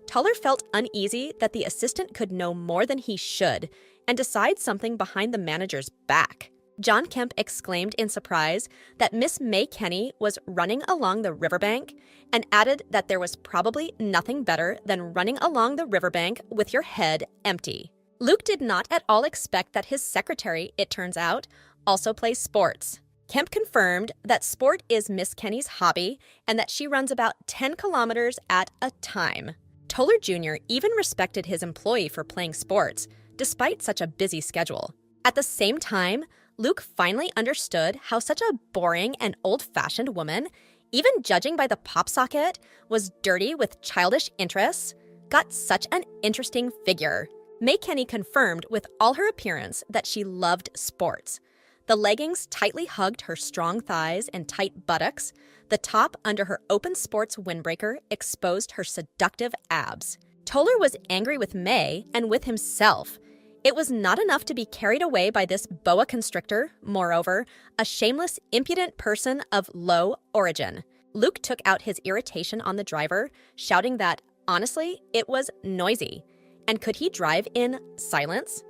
Toller felt uneasy that the assistant could know more than he should, and decide something behind the manager's back. John Kemp exclaimed in surprise that Miss May Kenny was running along the riverbank and added that there was probably nothing better than running along the riverbank with your head empty. Luke did not at all expect that his secretary, it turns out, also plays sports. Kemp confirmed that sport is Miss Kenny's hobby and that she runs about 10 kilometers at a time. Toller Jr. even respected his employee for playing sports, despite such a busy schedule. At the same time, Luke finally understood how such a boring and old-fashioned woman, even judging by the pop socket, was dirty with childish interests, got such an interesting figure. May Kenny confirmed with all her appearance that she loved sports. The leggings tightly hugged her strong thighs and tight buttocks. The top under her open sports windbreaker exposed her seductive abs. Toller was angry with May and with himself. It was not enough to be carried away by this boa constrictor, moreover, a shameless, impudent person of low origin. Luke took out his irritation on the driver, shouting that, honestly, it was noisy. And could he drive in silence?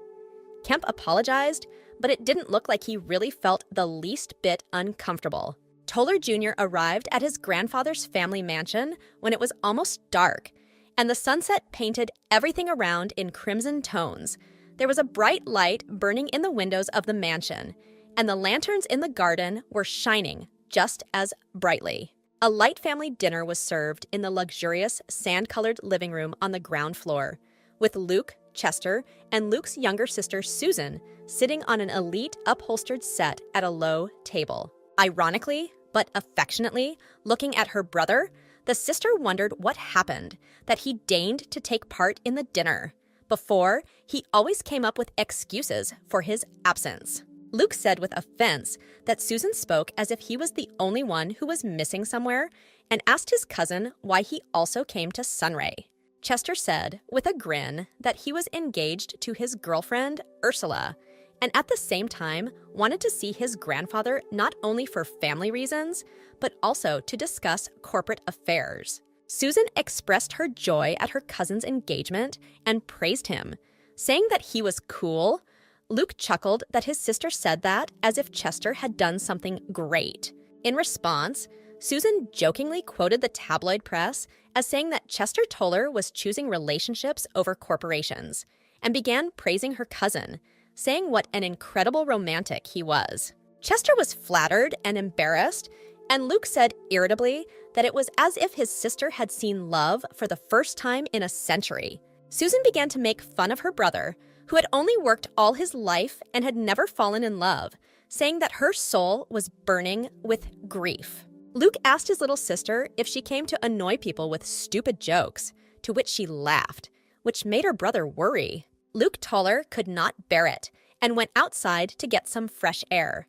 Kemp apologized, but it didn't look like he really felt the least bit uncomfortable. Toller Jr. arrived at his grandfather's family mansion when it was almost dark, and the sunset painted everything around in crimson tones. There was a bright light burning in the windows of the mansion, and the lanterns in the garden were shining just as brightly. A light family dinner was served in the luxurious, sand-colored living room on the ground floor, with Luke, Chester, and Luke's younger sister, Susan, sitting on an elite upholstered set at a low table. Ironically, but affectionately, looking at her brother, the sister wondered what happened, that he deigned to take part in the dinner. Before, he always came up with excuses for his absence. Luke said with offense that Susan spoke as if he was the only one who was missing somewhere and asked his cousin why he also came to Sunray. Chester said, with a grin, that he was engaged to his girlfriend, Ursula, and at the same time wanted to see his grandfather not only for family reasons, but also to discuss corporate affairs. Susan expressed her joy at her cousin's engagement and praised him, saying that he was cool. Luke chuckled that his sister said that as if Chester had done something great. In response, Susan jokingly quoted the tabloid press as saying that Chester Toller was choosing relationships over corporations, and began praising her cousin, saying what an incredible romantic he was. Chester was flattered and embarrassed, and Luke said irritably that it was as if his sister had seen love for the first time in a century. Susan began to make fun of her brother, who had only worked all his life and had never fallen in love, saying that her soul was burning with grief. Luke asked his little sister if she came to annoy people with stupid jokes, to which she laughed, which made her brother worry. Luke Toller could not bear it and went outside to get some fresh air.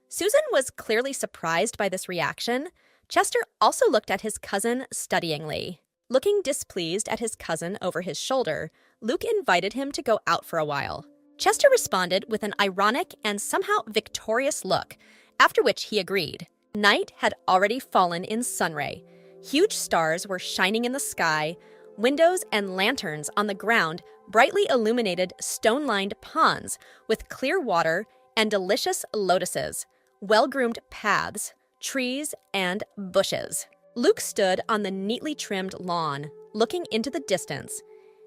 Susan was clearly surprised by this reaction. Chester also looked at his cousin studyingly. Looking displeased at his cousin over his shoulder, Luke invited him to go out for a while. Chester responded with an ironic and somehow victorious look, after which he agreed. Night had already fallen in Sunray. Huge stars were shining in the sky. Windows and lanterns on the ground brightly illuminated stone-lined ponds with clear water and delicious lotuses, well-groomed paths, trees, and bushes. Luke stood on the neatly trimmed lawn, looking into the distance.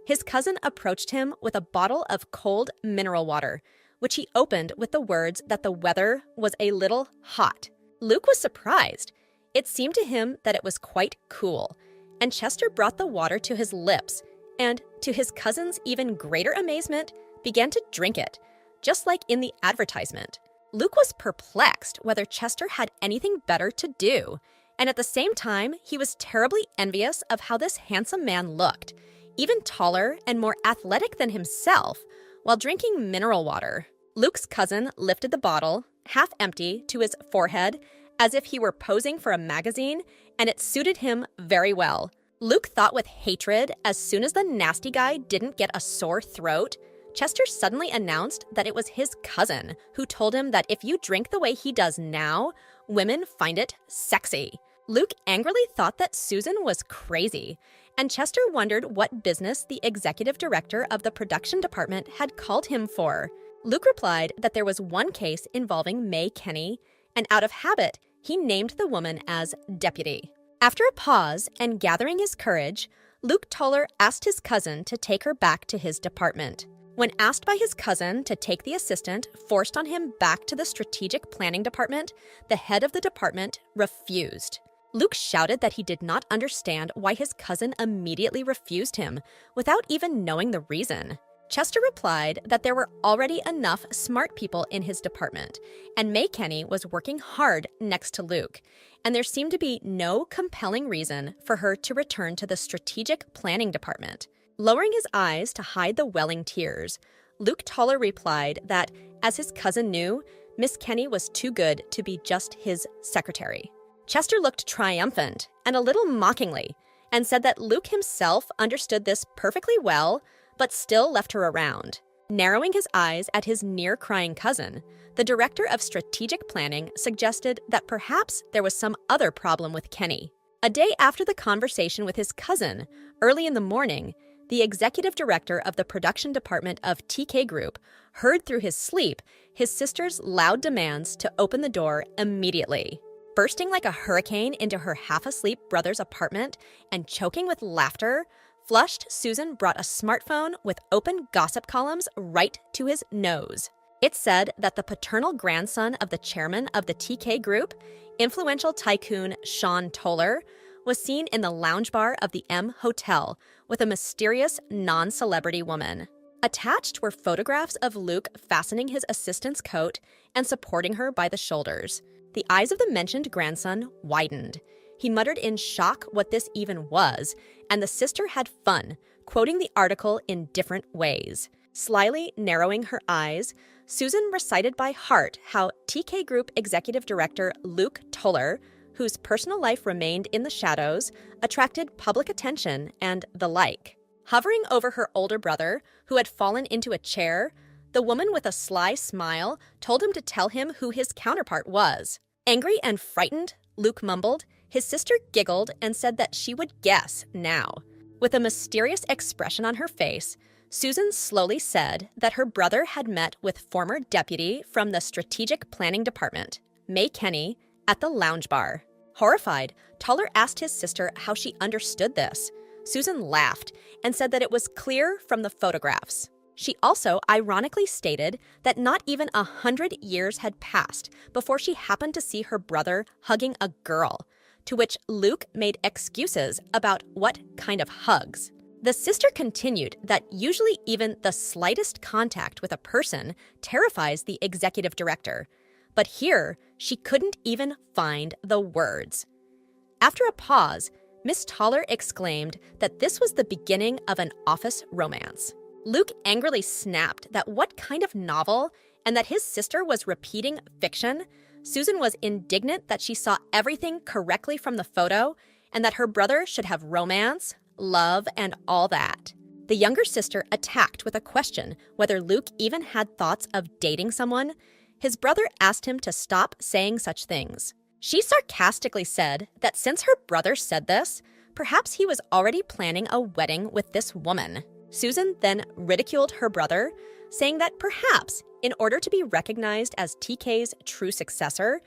His cousin approached him with a bottle of cold mineral water, which he opened with the words that the weather was a little hot. Luke was surprised. It seemed to him that it was quite cool, and Chester brought the water to his lips and, to his cousin's even greater amazement, began to drink it, just like in the advertisement. Luke was perplexed whether Chester had anything better to do, and at the same time, he was terribly envious of how this handsome man looked, even taller and more athletic than himself, while drinking mineral water. Luke's cousin lifted the bottle, half empty, to his forehead, as if he were posing for a magazine, and it suited him very well. Luke thought with hatred as soon as the nasty guy didn't get a sore throat. Chester suddenly announced that it was his cousin who told him that if you drink the way he does now, women find it sexy. Luke angrily thought that Susan was crazy, and Chester wondered what business the executive director of the production department had called him for. Luke replied that there was one case involving May Kenny, and out of habit, he named the woman as Deputy. After a pause and gathering his courage, Luke Toller asked his cousin to take her back to his department. When asked by his cousin to take the assistant forced on him back to the strategic planning department, the head of the department refused. Luke shouted that he did not understand why his cousin immediately refused him without even knowing the reason. Chester replied that there were already enough smart people in his department, and May Kenny was working hard next to Luke, and there seemed to be no compelling reason for her to return to the strategic planning department. Lowering his eyes to hide the welling tears, Luke Toller replied that, as his cousin knew, Miss Kenny was too good to be just his secretary. Chester looked triumphant and a little mockingly, and said that Luke himself understood this perfectly well, but still left her around. Narrowing his eyes at his near-crying cousin, the director of strategic planning suggested that perhaps there was some other problem with Kenny. A day after the conversation with his cousin, early in the morning, the executive director of the production department of TK Group heard through his sleep his sister's loud demands to open the door immediately. Bursting like a hurricane into her half-asleep brother's apartment and choking with laughter, flushed Susan brought a smartphone with open gossip columns right to his nose. It said that the paternal grandson of the chairman of the TK Group, influential tycoon Sean Toller, was seen in the lounge bar of the M Hotel with a mysterious non-celebrity woman. Attached were photographs of Luke fastening his assistant's coat and supporting her by the shoulders. The eyes of the mentioned grandson widened. He muttered in shock what this even was, and the sister had fun, quoting the article in different ways. Slyly narrowing her eyes, Susan recited by heart how TK Group Executive Director Luke Toller, whose personal life remained in the shadows, attracted public attention and the like. Hovering over her older brother, who had fallen into a chair, the woman with a sly smile told him to tell him who his counterpart was. Angry and frightened, Luke mumbled. His sister giggled and said that she would guess now. With a mysterious expression on her face, Susan slowly said that her brother had met with former deputy from the strategic planning department, May Kenny, at the lounge bar. Horrified, Toller asked his sister how she understood this. Susan laughed and said that it was clear from the photographs. She also ironically stated that not even 100 years had passed before she happened to see her brother hugging a girl, to which Luke made excuses about what kind of hugs. The sister continued that usually even the slightest contact with a person terrifies the executive director, but here she couldn't even find the words. After a pause, Miss Toller exclaimed that this was the beginning of an office romance. Luke angrily snapped that what kind of novel, and that his sister was repeating fiction. Susan was indignant that she saw everything correctly from the photo, and that her brother should have romance, love, and all that. The younger sister attacked with a question whether Luke even had thoughts of dating someone. His brother asked him to stop saying such things. She sarcastically said that since her brother said this, perhaps he was already planning a wedding with this woman. Susan then ridiculed her brother, saying that perhaps, in order to be recognized as TK's true successor,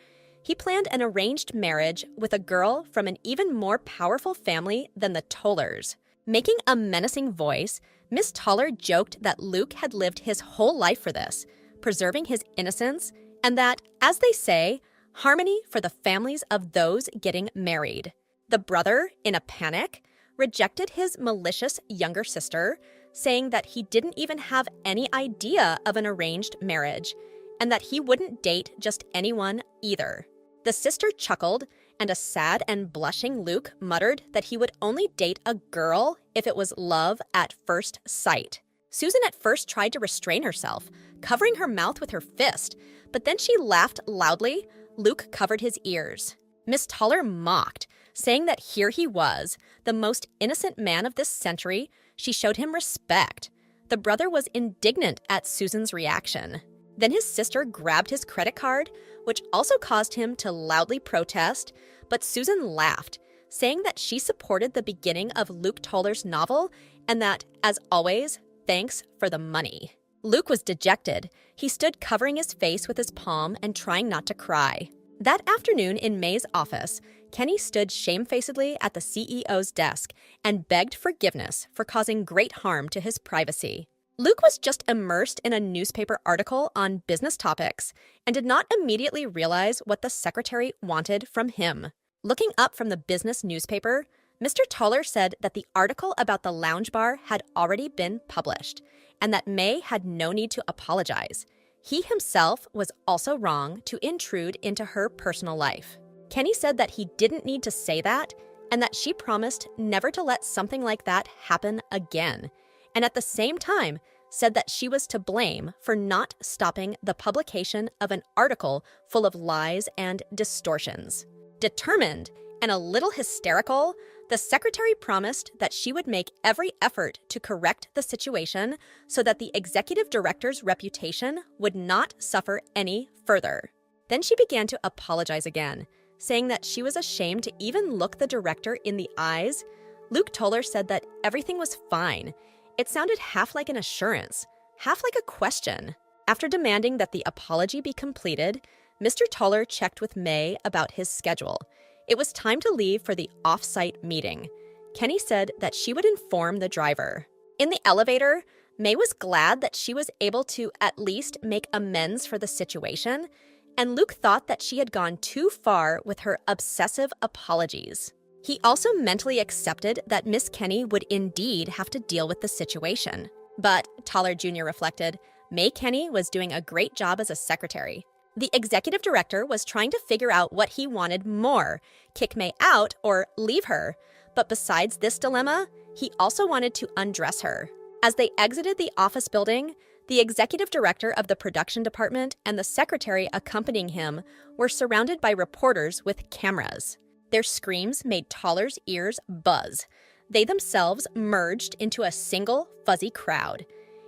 he planned an arranged marriage with a girl from an even more powerful family than the Tollers. Making a menacing voice, Miss Toller joked that Luke had lived his whole life for this, preserving his innocence, and that, as they say, harmony for the families of those getting married. The brother, in a panic, rejected his malicious younger sister, saying that he didn't even have any idea of an arranged marriage, and that he wouldn't date just anyone either. The sister chuckled, and a sad and blushing Luke muttered that he would only date a girl if it was love at first sight. Susan at first tried to restrain herself, covering her mouth with her fist, but then she laughed loudly. Luke covered his ears. Miss Toller mocked, saying that here he was, the most innocent man of this century. She showed him respect. The brother was indignant at Susan's reaction. Then his sister grabbed his credit card, which also caused him to loudly protest, but Susan laughed, saying that she supported the beginning of Luke Toller's novel and that, as always, thanks for the money. Luke was dejected. He stood covering his face with his palm and trying not to cry. That afternoon in May's office, Kenny stood shamefacedly at the CEO's desk and begged forgiveness for causing great harm to his privacy. Luke was just immersed in a newspaper article on business topics and did not immediately realize what the secretary wanted from him. Looking up from the business newspaper, Mr. Toller said that the article about the lounge bar had already been published and that May had no need to apologize. He himself was also wrong to intrude into her personal life. Kenny said that he didn't need to say that and that she promised never to let something like that happen again, and at the same time said that she was to blame for not stopping the publication of an article full of lies and distortions. Determined and a little hysterical, the secretary promised that she would make every effort to correct the situation so that the executive director's reputation would not suffer any further. Then she began to apologize again, saying that she was ashamed to even look the director in the eyes. Luke Toller said that everything was fine. It sounded half like an assurance, half like a question. After demanding that the apology be completed, Mr. Toller checked with May about his schedule. It was time to leave for the off-site meeting. Kenny said that she would inform the driver. In the elevator, May was glad that she was able to at least make amends for the situation, and Luke thought that she had gone too far with her obsessive apologies. He also mentally accepted that Miss Kenny would indeed have to deal with the situation. But, Toller Jr. reflected, May Kenny was doing a great job as a secretary. The executive director was trying to figure out what he wanted more, kick May out or leave her. But besides this dilemma, he also wanted to undress her. As they exited the office building, the executive director of the production department and the secretary accompanying him were surrounded by reporters with cameras. Their screams made Toller's ears buzz. They themselves merged into a single, fuzzy crowd.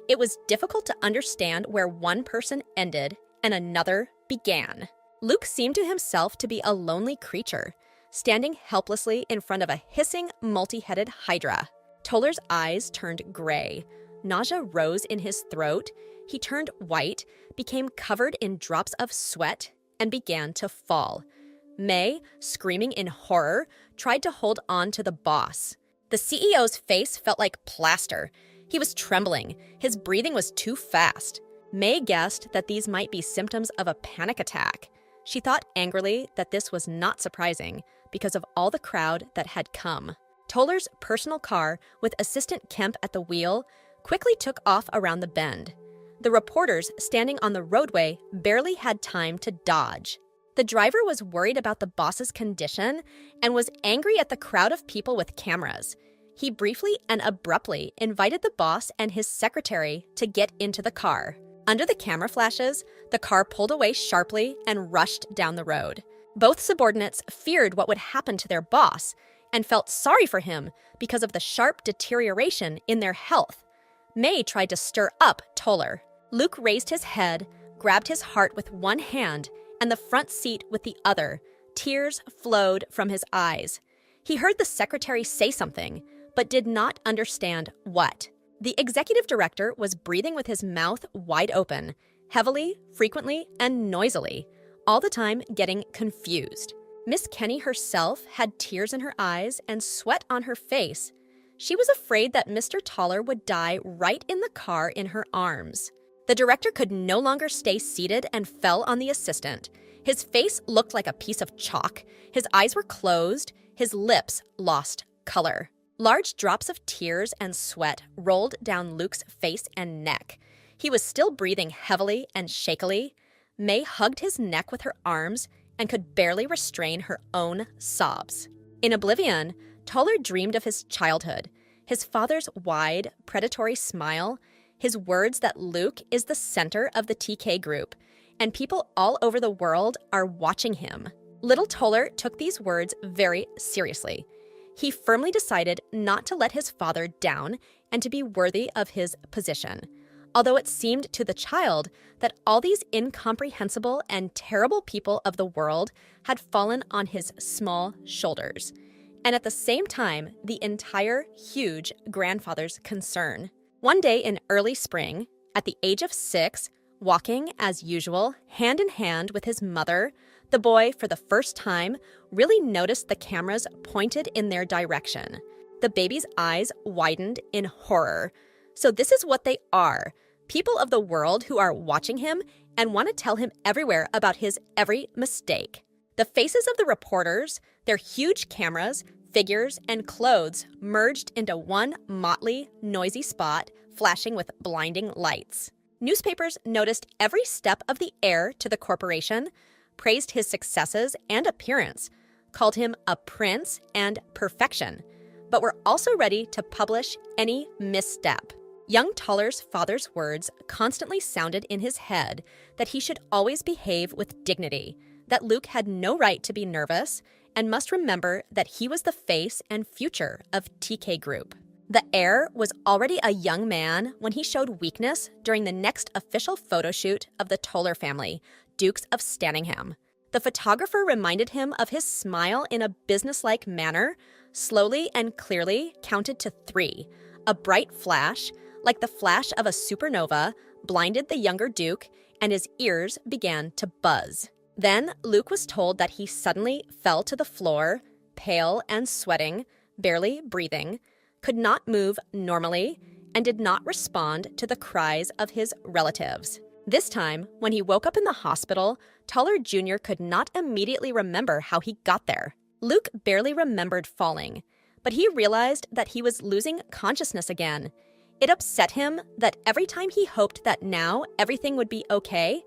It was difficult to understand where one person ended and another began. Luke seemed to himself to be a lonely creature, standing helplessly in front of a hissing, multi-headed hydra. Toller's eyes turned gray. Nausea rose in his throat. He turned white, became covered in drops of sweat, and began to fall. May, screaming in horror, tried to hold on to the boss. The CEO's face felt like plaster. He was trembling. His breathing was too fast. May guessed that these might be symptoms of a panic attack. She thought angrily that this was not surprising because of all the crowd that had come. Toller's personal car, with Assistant Kemp at the wheel, quickly took off around the bend. The reporters standing on the roadway barely had time to dodge. The driver was worried about the boss's condition and was angry at the crowd of people with cameras. He briefly and abruptly invited the boss and his secretary to get into the car. Under the camera flashes, the car pulled away sharply and rushed down the road. Both subordinates feared what would happen to their boss and felt sorry for him because of the sharp deterioration in their health. May tried to stir up Toller. Luke raised his head, grabbed his heart with one hand and the front seat with the other. Tears flowed from his eyes. He heard the secretary say something, but did not understand what. The executive director was breathing with his mouth wide open, heavily, frequently, and noisily, all the time getting confused. Miss Kenny herself had tears in her eyes and sweat on her face. She was afraid that Mr. Toller would die right in the car in her arms. The director could no longer stay seated and fell on the assistant. His face looked like a piece of chalk. His eyes were closed. His lips lost color. Large drops of tears and sweat rolled down Luke's face and neck. He was still breathing heavily and shakily. May hugged his neck with her arms and could barely restrain her own sobs. In oblivion, Toller dreamed of his childhood, his father's wide, predatory smile, his words that Luke is the center of the TK group, and people all over the world are watching him. Little Toller took these words very seriously. He firmly decided not to let his father down and to be worthy of his position. although it seemed to the child that all these incomprehensible and terrible people of the world had fallen on his small shoulders, and at the same time, the entire huge grandfather's concern. One day in early spring, at the age of 6, walking as usual, hand in hand with his mother, the boy, for the first time, really noticed the cameras pointed in their direction. The baby's eyes widened in horror. So this is what they are. People of the world who are watching him and want to tell him everywhere about his every mistake. The faces of the reporters, their huge cameras, figures, and clothes merged into one motley, noisy spot, flashing with blinding lights. Newspapers noticed every step of the heir to the corporation, praised his successes and appearance, called him a prince and perfection, but were also ready to publish any misstep. Young Toller's father's words constantly sounded in his head that he should always behave with dignity, that Luke had no right to be nervous, and must remember that he was the face and future of TK Group. The heir was already a young man when he showed weakness during the next official photo shoot of the Toller family, Dukes of Stanningham. The photographer reminded him of his smile in a businesslike manner, slowly and clearly counted to 3. A bright flash, like the flash of a supernova, blinded the younger Duke, and his ears began to buzz. Then Luke was told that he suddenly fell to the floor, pale and sweating, barely breathing, could not move normally, and did not respond to the cries of his relatives. This time, when he woke up in the hospital, Toller Jr. could not immediately remember how he got there. Luke barely remembered falling, but he realized that he was losing consciousness again. It upset him that every time he hoped that now everything would be okay,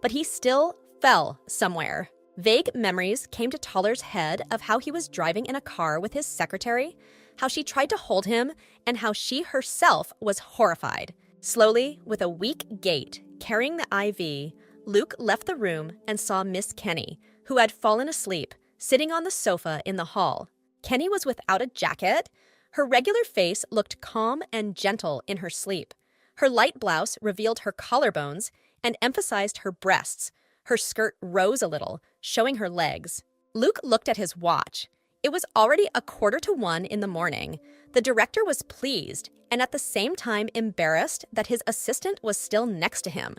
but he still fell somewhere. Vague memories came to Toller's head of how he was driving in a car with his secretary, how she tried to hold him, and how she herself was horrified. Slowly, with a weak gait, carrying the IV, Luke left the room and saw Miss Kenny, who had fallen asleep, sitting on the sofa in the hall. Kenny was without a jacket. Her regular face looked calm and gentle in her sleep. Her light blouse revealed her collarbones and emphasized her breasts. Her skirt rose a little, showing her legs. Luke looked at his watch. It was already 1:45 in the morning. The director was pleased and at the same time embarrassed that his assistant was still next to him,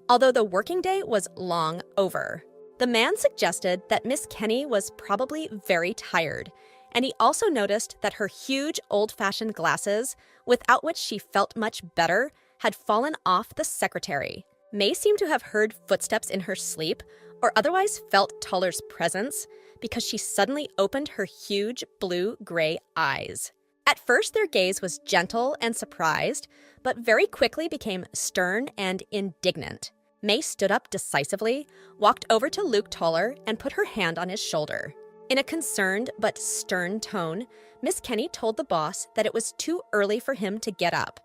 although the working day was long over. The man suggested that Miss Kenny was probably very tired, and he also noticed that her huge old-fashioned glasses, without which she felt much better, had fallen off the secretary. May seemed to have heard footsteps in her sleep, or otherwise felt Toller's presence, because she suddenly opened her huge blue-gray eyes. At first, their gaze was gentle and surprised, but very quickly became stern and indignant. May stood up decisively, walked over to Luke Toller, and put her hand on his shoulder. In a concerned but stern tone, Miss Kenny told the boss that it was too early for him to get up.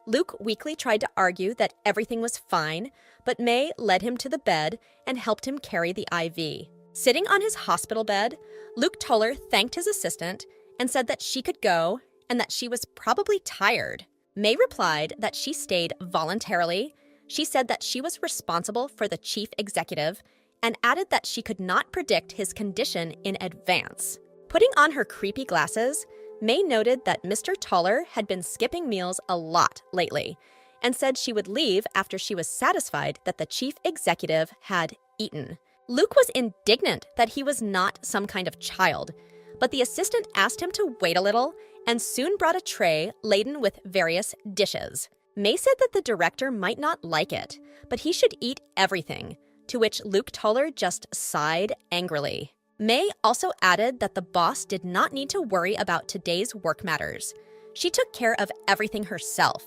Luke weakly tried to argue that everything was fine, but May led him to the bed and helped him carry the IV. Sitting on his hospital bed, Luke Toller thanked his assistant and said that she could go and that she was probably tired. May replied that she stayed voluntarily. She said that she was responsible for the chief executive and added that she could not predict his condition in advance. Putting on her creepy glasses, May noted that Mr. Toller had been skipping meals a lot lately and said she would leave after she was satisfied that the chief executive had eaten. Luke was indignant that he was not some kind of child, but the assistant asked him to wait a little and soon brought a tray laden with various dishes. May said that the director might not like it, but he should eat everything, to which Luke Toller just sighed angrily. May also added that the boss did not need to worry about today's work matters. She took care of everything herself.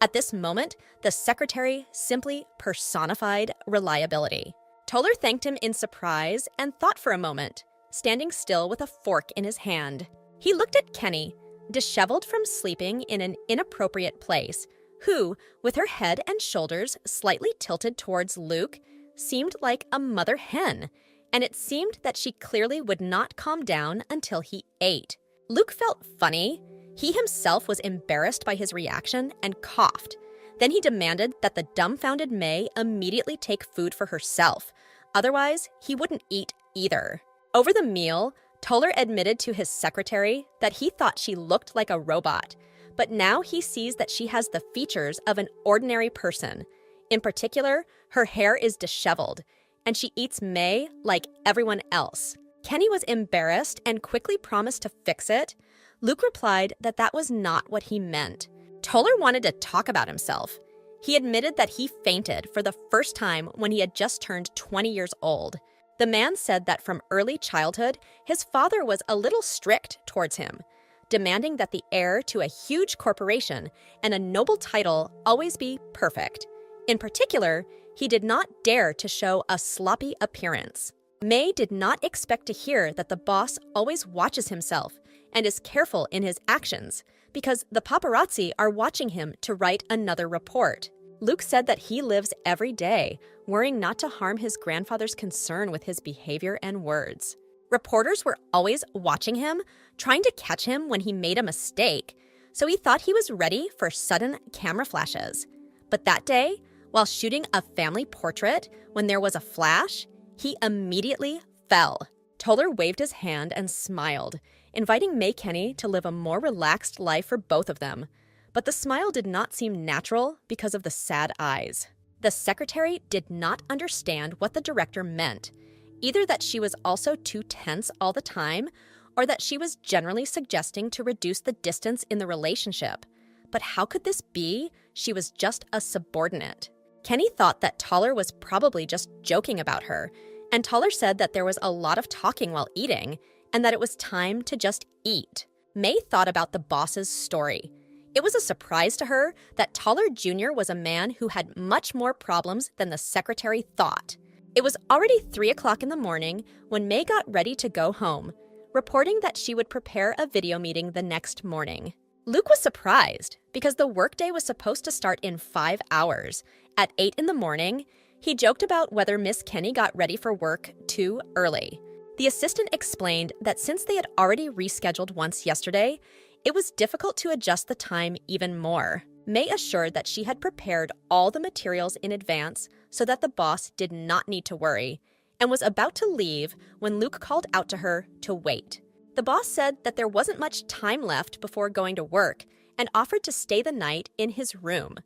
At this moment, the secretary simply personified reliability. Toller thanked him in surprise and thought for a moment, standing still with a fork in his hand. He looked at Kenny, disheveled from sleeping in an inappropriate place, who, with her head and shoulders slightly tilted towards Luke, seemed like a mother hen, and it seemed that she clearly would not calm down until he ate. Luke felt funny. He himself was embarrassed by his reaction and coughed. Then he demanded that the dumbfounded May immediately take food for herself. Otherwise, he wouldn't eat either. Over the meal, Toller admitted to his secretary that he thought she looked like a robot, but now he sees that she has the features of an ordinary person. In particular, her hair is disheveled, and she eats May like everyone else. Kenny was embarrassed and quickly promised to fix it. Luke replied that that was not what he meant. Toller wanted to talk about himself. He admitted that he fainted for the first time when he had just turned 20 years old. The man said that from early childhood, his father was a little strict towards him, demanding that the heir to a huge corporation and a noble title always be perfect. In particular, he did not dare to show a sloppy appearance. May did not expect to hear that the boss always watches himself and is careful in his actions because the paparazzi are watching him to write another report. Luke said that he lives every day, worrying not to harm his grandfather's concern with his behavior and words. Reporters were always watching him, trying to catch him when he made a mistake, so he thought he was ready for sudden camera flashes. But that day, while shooting a family portrait, when there was a flash, he immediately fell. Toller waved his hand and smiled, inviting May Kenny to live a more relaxed life for both of them. But the smile did not seem natural because of the sad eyes. The secretary did not understand what the director meant, either that she was also too tense all the time, or that she was generally suggesting to reduce the distance in the relationship. But how could this be? She was just a subordinate. Kenny thought that Toller was probably just joking about her, and Toller said that there was a lot of talking while eating, and that it was time to just eat. May thought about the boss's story. It was a surprise to her that Toller Jr. was a man who had much more problems than the secretary thought. It was already 3 o'clock in the morning when May got ready to go home, reporting that she would prepare a video meeting the next morning. Luke was surprised because the workday was supposed to start in 5 hours. At 8 in the morning, he joked about whether Miss Kenny got ready for work too early. The assistant explained that since they had already rescheduled once yesterday, it was difficult to adjust the time even more. May assured that she had prepared all the materials in advance so that the boss did not need to worry, and was about to leave when Luke called out to her to wait. The boss said that there wasn't much time left before going to work and offered to stay the night in his room.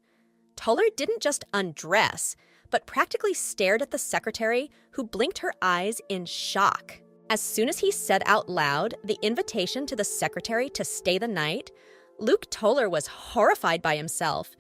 Toller didn't just undress, but practically stared at the secretary, who blinked her eyes in shock. As soon as he said out loud the invitation to the secretary to stay the night, Luke Toller was horrified by himself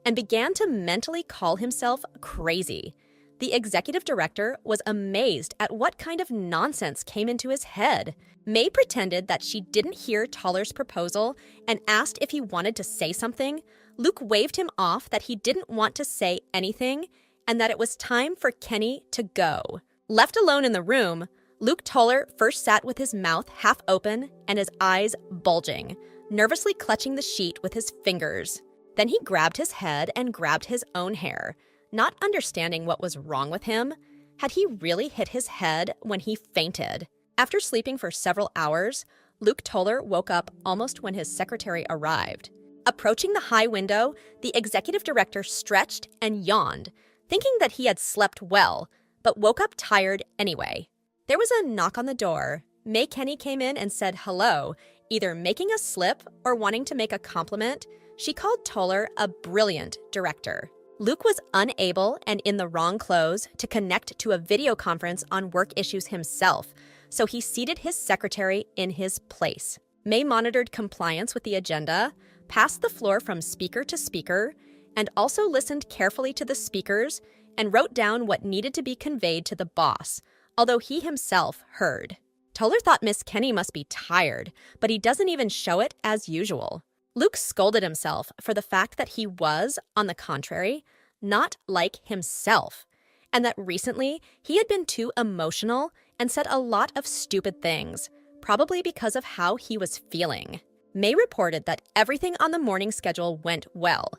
and began to mentally call himself crazy. The executive director was amazed at what kind of nonsense came into his head. May pretended that she didn't hear Toller's proposal and asked if he wanted to say something. Luke waved him off that he didn't want to say anything and that it was time for Kenny to go. Left alone in the room, Luke Toller first sat with his mouth half open and his eyes bulging, nervously clutching the sheet with his fingers. Then he grabbed his head and grabbed his own hair, not understanding what was wrong with him. Had he really hit his head when he fainted? After sleeping for several hours, Luke Toller woke up almost when his secretary arrived. Approaching the high window, the executive director stretched and yawned, thinking that he had slept well, but woke up tired anyway. There was a knock on the door. May Kenny came in and said hello, either making a slip or wanting to make a compliment. She called Toller a brilliant director. Luke was unable and in the wrong clothes to connect to a video conference on work issues himself, so he seated his secretary in his place. May monitored compliance with the agenda, passed the floor from speaker to speaker, and also listened carefully to the speakers and wrote down what needed to be conveyed to the boss, although he himself heard. Toller thought Miss Kenny must be tired, but he doesn't even show it as usual. Luke scolded himself for the fact that he was, on the contrary, not like himself, and that recently he had been too emotional and said a lot of stupid things, probably because of how he was feeling. May reported that everything on the morning schedule went well,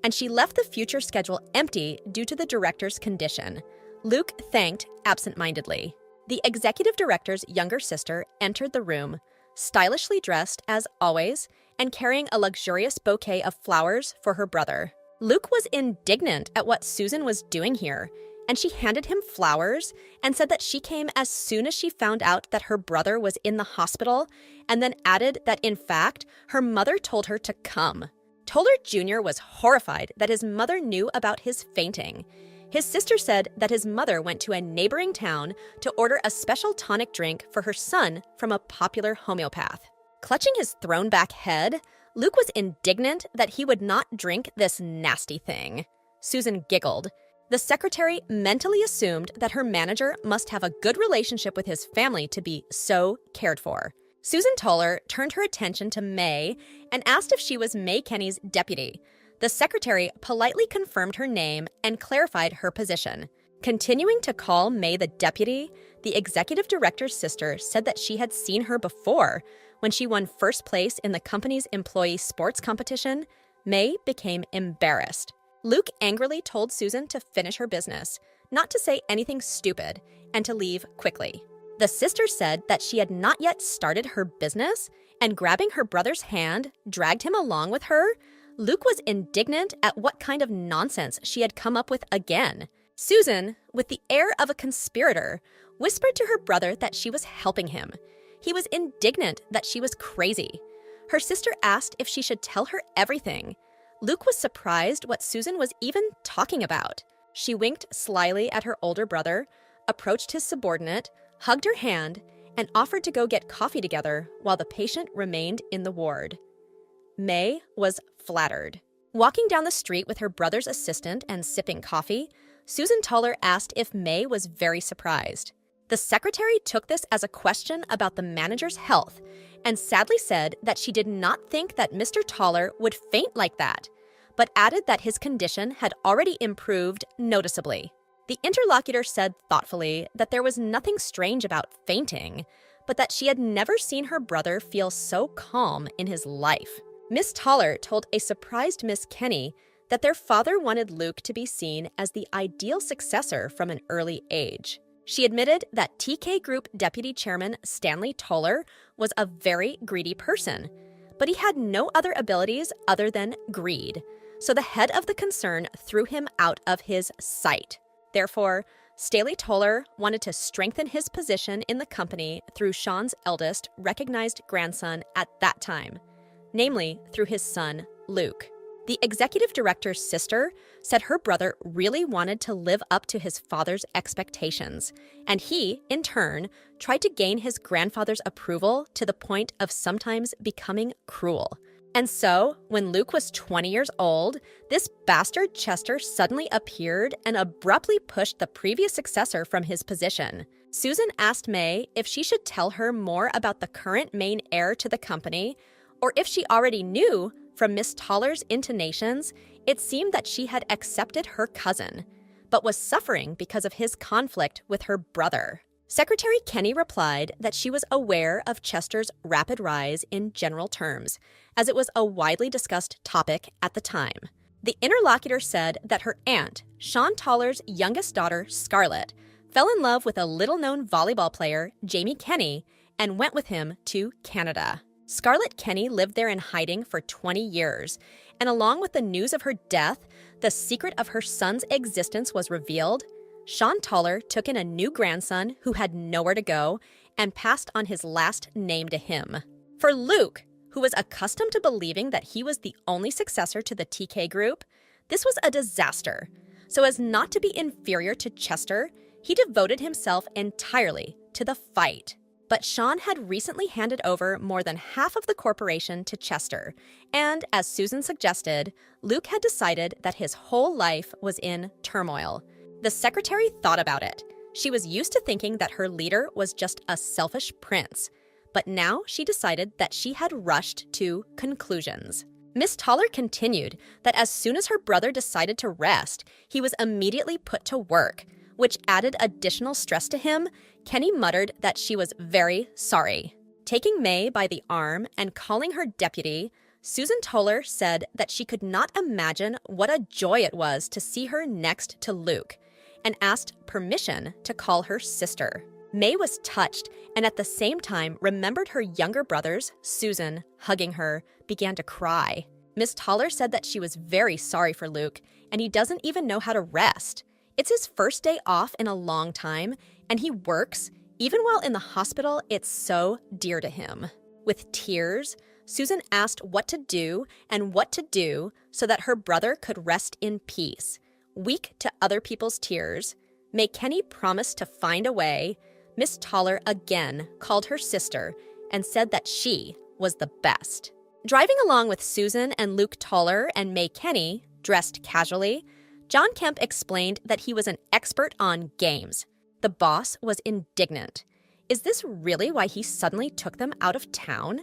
and she left the future schedule empty due to the director's condition. Luke thanked absent-mindedly. The executive director's younger sister entered the room, stylishly dressed as always, and carrying a luxurious bouquet of flowers for her brother. Luke was indignant at what Susan was doing here, and she handed him flowers and said that she came as soon as she found out that her brother was in the hospital, and then added that, in fact, her mother told her to come. Toller Jr. was horrified that his mother knew about his fainting. His sister said that his mother went to a neighboring town to order a special tonic drink for her son from a popular homeopath. Clutching his thrown-back head, Luke was indignant that he would not drink this nasty thing. Susan giggled. The secretary mentally assumed that her manager must have a good relationship with his family to be so cared for. Susan Toller turned her attention to May and asked if she was May Kenny's deputy. The secretary politely confirmed her name and clarified her position. Continuing to call May the deputy, the executive director's sister said that she had seen her before. When she won first place in the company's employee sports competition, May became embarrassed. Luke angrily told Susan to finish her business, not to say anything stupid, and to leave quickly. The sister said that she had not yet started her business, and grabbing her brother's hand, dragged him along with her. Luke was indignant at what kind of nonsense she had come up with again. Susan, with the air of a conspirator, whispered to her brother that she was helping him. He was indignant that she was crazy. Her sister asked if she should tell her everything. Luke was surprised what Susan was even talking about. She winked slyly at her older brother, approached his subordinate, hugged her hand, and offered to go get coffee together while the patient remained in the ward. May was flattered. Walking down the street with her brother's assistant and sipping coffee, Susan Toller asked if May was very surprised. The secretary took this as a question about the manager's health and sadly said that she did not think that Mr. Toller would faint like that, but added that his condition had already improved noticeably. The interlocutor said thoughtfully that there was nothing strange about fainting, but that she had never seen her brother feel so calm in his life. Miss Toller told a surprised Miss Kenny that their father wanted Luke to be seen as the ideal successor from an early age. She admitted that TK Group Deputy Chairman Stanley Toller was a very greedy person, but he had no other abilities other than greed, so the head of the concern threw him out of his sight. Therefore, Staley Toller wanted to strengthen his position in the company through Sean's eldest recognized grandson at that time, namely through his son, Luke. The executive director's sister said her brother really wanted to live up to his father's expectations, and he, in turn, tried to gain his grandfather's approval to the point of sometimes becoming cruel. And so, when Luke was 20 years old, this bastard Chester suddenly appeared and abruptly pushed the previous successor from his position. Susan asked May if she should tell her more about the current main heir to the company, or if she already knew. From Miss Toller's intonations, it seemed that she had accepted her cousin, but was suffering because of his conflict with her brother. Secretary Kenny replied that she was aware of Chester's rapid rise in general terms, as it was a widely discussed topic at the time. The interlocutor said that her aunt, Sean Toller's youngest daughter, Scarlett, fell in love with a little-known volleyball player, Jamie Kenny, and went with him to Canada. Scarlett Kenny lived there in hiding for 20 years, and along with the news of her death, the secret of her son's existence was revealed. Sean Toller took in a new grandson who had nowhere to go and passed on his last name to him. For Luke, who was accustomed to believing that he was the only successor to the TK Group, this was a disaster. So as not to be inferior to Chester, he devoted himself entirely to the fight. But Sean had recently handed over more than half of the corporation to Chester, and as Susan suggested, Luke had decided that his whole life was in turmoil. The secretary thought about it. She was used to thinking that her leader was just a selfish prince, but now she decided that she had rushed to conclusions. Miss Toller continued that as soon as her brother decided to rest, he was immediately put to work, which added additional stress to him. Kenny muttered that she was very sorry. Taking May by the arm and calling her deputy, Susan Toller said that she could not imagine what a joy it was to see her next to Luke, and asked permission to call her sister. May was touched and at the same time remembered her younger brothers, Susan, hugging her, began to cry. Miss Toller said that she was very sorry for Luke, and he doesn't even know how to rest. It's his first day off in a long time, and he works. Even while in the hospital, it's so dear to him. With tears, Susan asked what to do and what to do so that her brother could rest in peace. Weak to other people's tears, May Kenny promised to find a way. Miss Toller again called her sister and said that she was the best. Driving along with Susan and Luke Toller and May Kenny, dressed casually, John Kemp explained that he was an expert on games. The boss was indignant. Is this really why he suddenly took them out of town?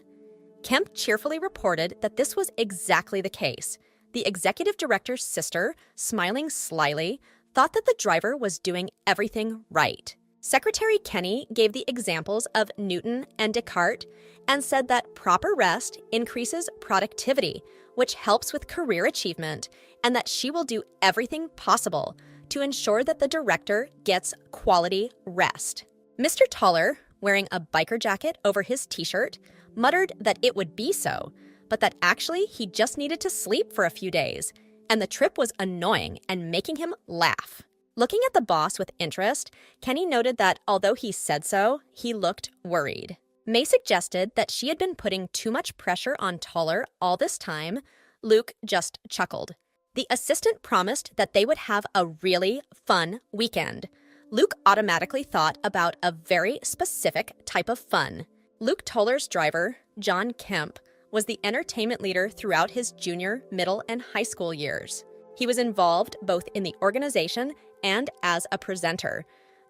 Kemp cheerfully reported that this was exactly the case. The executive director's sister, smiling slyly, thought that the driver was doing everything right. Secretary Kenny gave the examples of Newton and Descartes and said that proper rest increases productivity, which helps with career achievement, and that she will do everything possible to ensure that the director gets quality rest. Mr. Toller, wearing a biker jacket over his t-shirt, muttered that it would be so, but that actually he just needed to sleep for a few days, and the trip was annoying and making him laugh. Looking at the boss with interest, Kenny noted that although he said so, he looked worried. May suggested that she had been putting too much pressure on Toller all this time. Luke just chuckled. The assistant promised that they would have a really fun weekend. Luke automatically thought about a very specific type of fun. Luke Toller's driver, John Kemp, was the entertainment leader throughout his junior, middle, and high school years. He was involved both in the organization and as a presenter.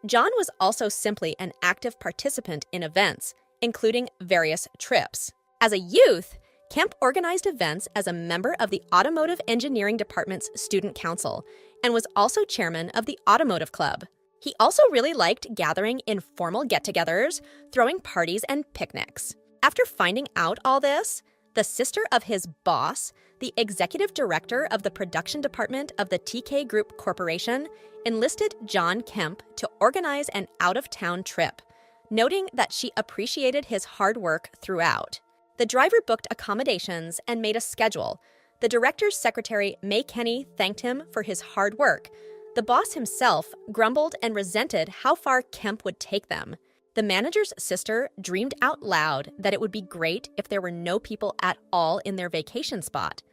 John was also simply an active participant in events, including various trips. As a youth, Kemp organized events as a member of the Automotive Engineering Department's Student Council and was also chairman of the Automotive Club. He also really liked gathering informal get-togethers, throwing parties, and picnics. After finding out all this, the sister of his boss, the executive director of the production department of the TK Group Corporation, enlisted John Kemp to organize an out-of-town trip, noting that she appreciated his hard work throughout. The driver booked accommodations and made a schedule. The director's secretary, May Kenny, thanked him for his hard work. The boss himself grumbled and resented how far Kemp would take them. The manager's sister dreamed out loud that it would be great if there were no people at all in their vacation spot.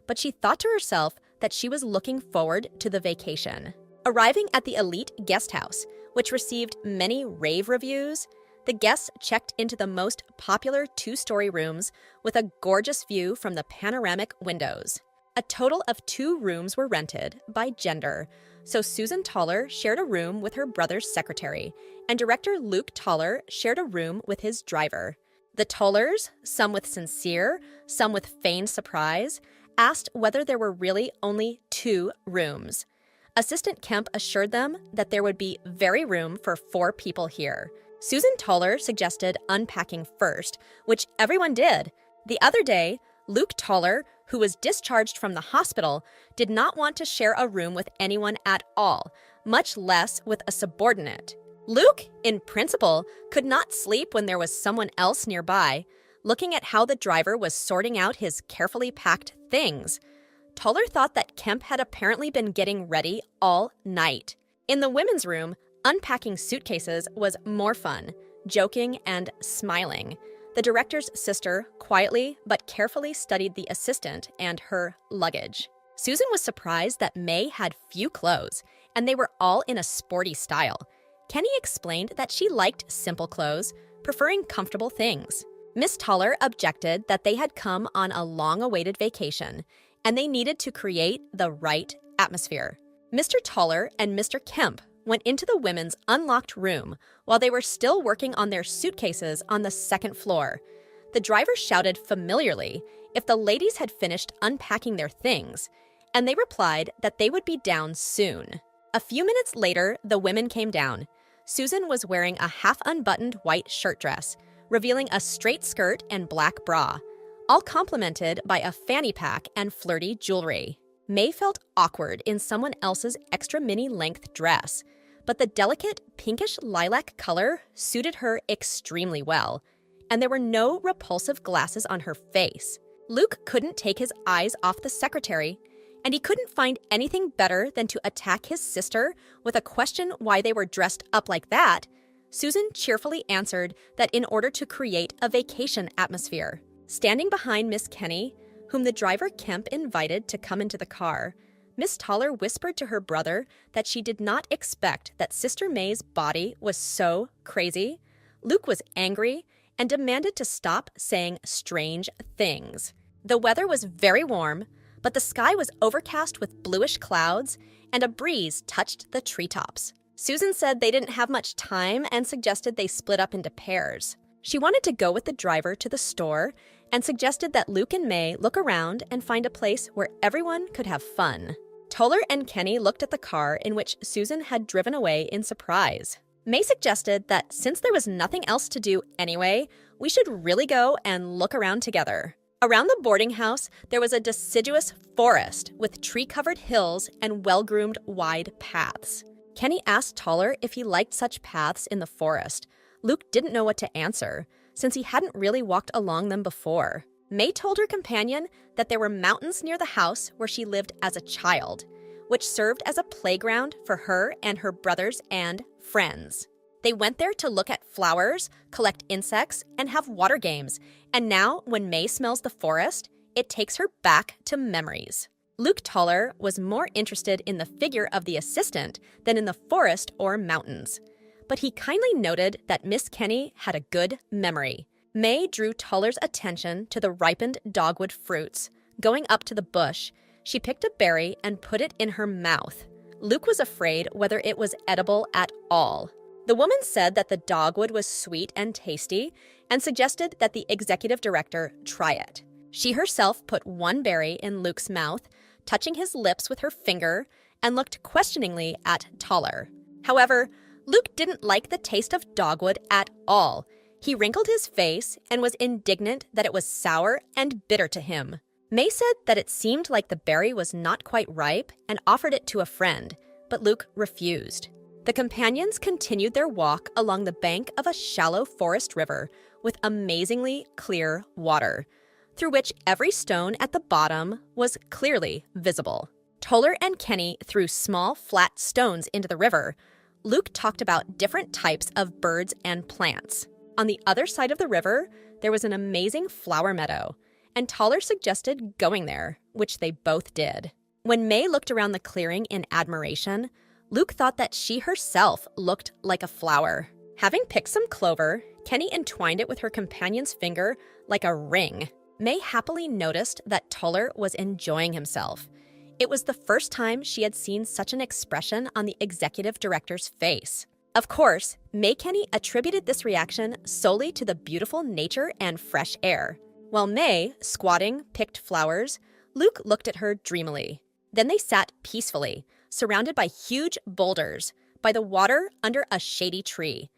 But she thought to herself that she was looking forward to the vacation. Arriving at the elite guest house, which received many rave reviews, the guests checked into the most popular two-story rooms with a gorgeous view from the panoramic windows. A total of 2 rooms were rented by gender, so Susan Toller shared a room with her brother's secretary, and director Luke Toller shared a room with his driver. The Tollers, some with sincere, some with feigned surprise, asked whether there were really only 2 rooms. Assistant Kemp assured them that there would be very room for 4 people here. Susan Toller suggested unpacking first, which everyone did. The other day, Luke Toller, who was discharged from the hospital, did not want to share a room with anyone at all, much less with a subordinate. Luke, in principle, could not sleep when there was someone else nearby. Looking at how the driver was sorting out his carefully packed things, Toller thought that Kemp had apparently been getting ready all night. In the women's room, unpacking suitcases was more fun, joking and smiling. The director's sister quietly but carefully studied the assistant and her luggage. Susan was surprised that May had few clothes, and they were all in a sporty style. Kenny explained that she liked simple clothes, preferring comfortable things. Miss Toller objected that they had come on a long-awaited vacation, and they needed to create the right atmosphere. Mr. Toller and Mr. Kemp went into the women's unlocked room while they were still working on their suitcases on the second floor. The driver shouted familiarly if the ladies had finished unpacking their things, and they replied that they would be down soon. A few minutes later, the women came down. Susan was wearing a half-unbuttoned white shirt dress, revealing a straight skirt and black bra, all complemented by a fanny pack and flirty jewelry. May felt awkward in someone else's extra mini-length dress, but the delicate pinkish lilac color suited her extremely well, and there were no repulsive glasses on her face. Luke couldn't take his eyes off the secretary, and he couldn't find anything better than to attack his sister with a question why they were dressed up like that. Susan cheerfully answered that in order to create a vacation atmosphere. Standing behind Miss Kenny, whom the driver Kemp invited to come into the car, Miss Toller whispered to her brother that she did not expect that Sister May's body was so crazy. Luke was angry and demanded to stop saying strange things. The weather was very warm, but the sky was overcast with bluish clouds, and a breeze touched the treetops. Susan said they didn't have much time and suggested they split up into pairs. She wanted to go with the driver to the store and suggested that Luke and May look around and find a place where everyone could have fun. Toller and Kenny looked at the car in which Susan had driven away in surprise. May suggested that since there was nothing else to do anyway, we should really go and look around together. Around the boarding house, there was a deciduous forest with tree-covered hills and well-groomed wide paths. Kenny asked Toller if he liked such paths in the forest. Luke didn't know what to answer, since he hadn't really walked along them before. May told her companion that there were mountains near the house where she lived as a child, which served as a playground for her and her brothers and friends. They went there to look at flowers, collect insects, and have water games, and now when May smells the forest, it takes her back to memories. Luke Toller was more interested in the figure of the assistant than in the forest or mountains, but he kindly noted that Miss Kenny had a good memory. May drew Toller's attention to the ripened dogwood fruits. Going up to the bush, she picked a berry and put it in her mouth. Luke was afraid whether it was edible at all. The woman said that the dogwood was sweet and tasty and suggested that the executive director try it. She herself put one berry in Luke's mouth, touching his lips with her finger, and looked questioningly at Toller. However, Luke didn't like the taste of dogwood at all. He wrinkled his face and was indignant that it was sour and bitter to him. May said that it seemed like the berry was not quite ripe and offered it to a friend, but Luke refused. The companions continued their walk along the bank of a shallow forest river with amazingly clear water, through which every stone at the bottom was clearly visible. Toller and Kenny threw small, flat stones into the river. Luke talked about different types of birds and plants. On the other side of the river, there was an amazing flower meadow, and Toller suggested going there, which they both did. When May looked around the clearing in admiration, Luke thought that she herself looked like a flower. Having picked some clover, Kenny entwined it with her companion's finger like a ring. May happily noticed that Toller was enjoying himself. It was the first time she had seen such an expression on the executive director's face. Of course, May Kenny attributed this reaction solely to the beautiful nature and fresh air. While May, squatting, picked flowers, Luke looked at her dreamily. Then they sat peacefully, surrounded by huge boulders, by the water under a shady tree.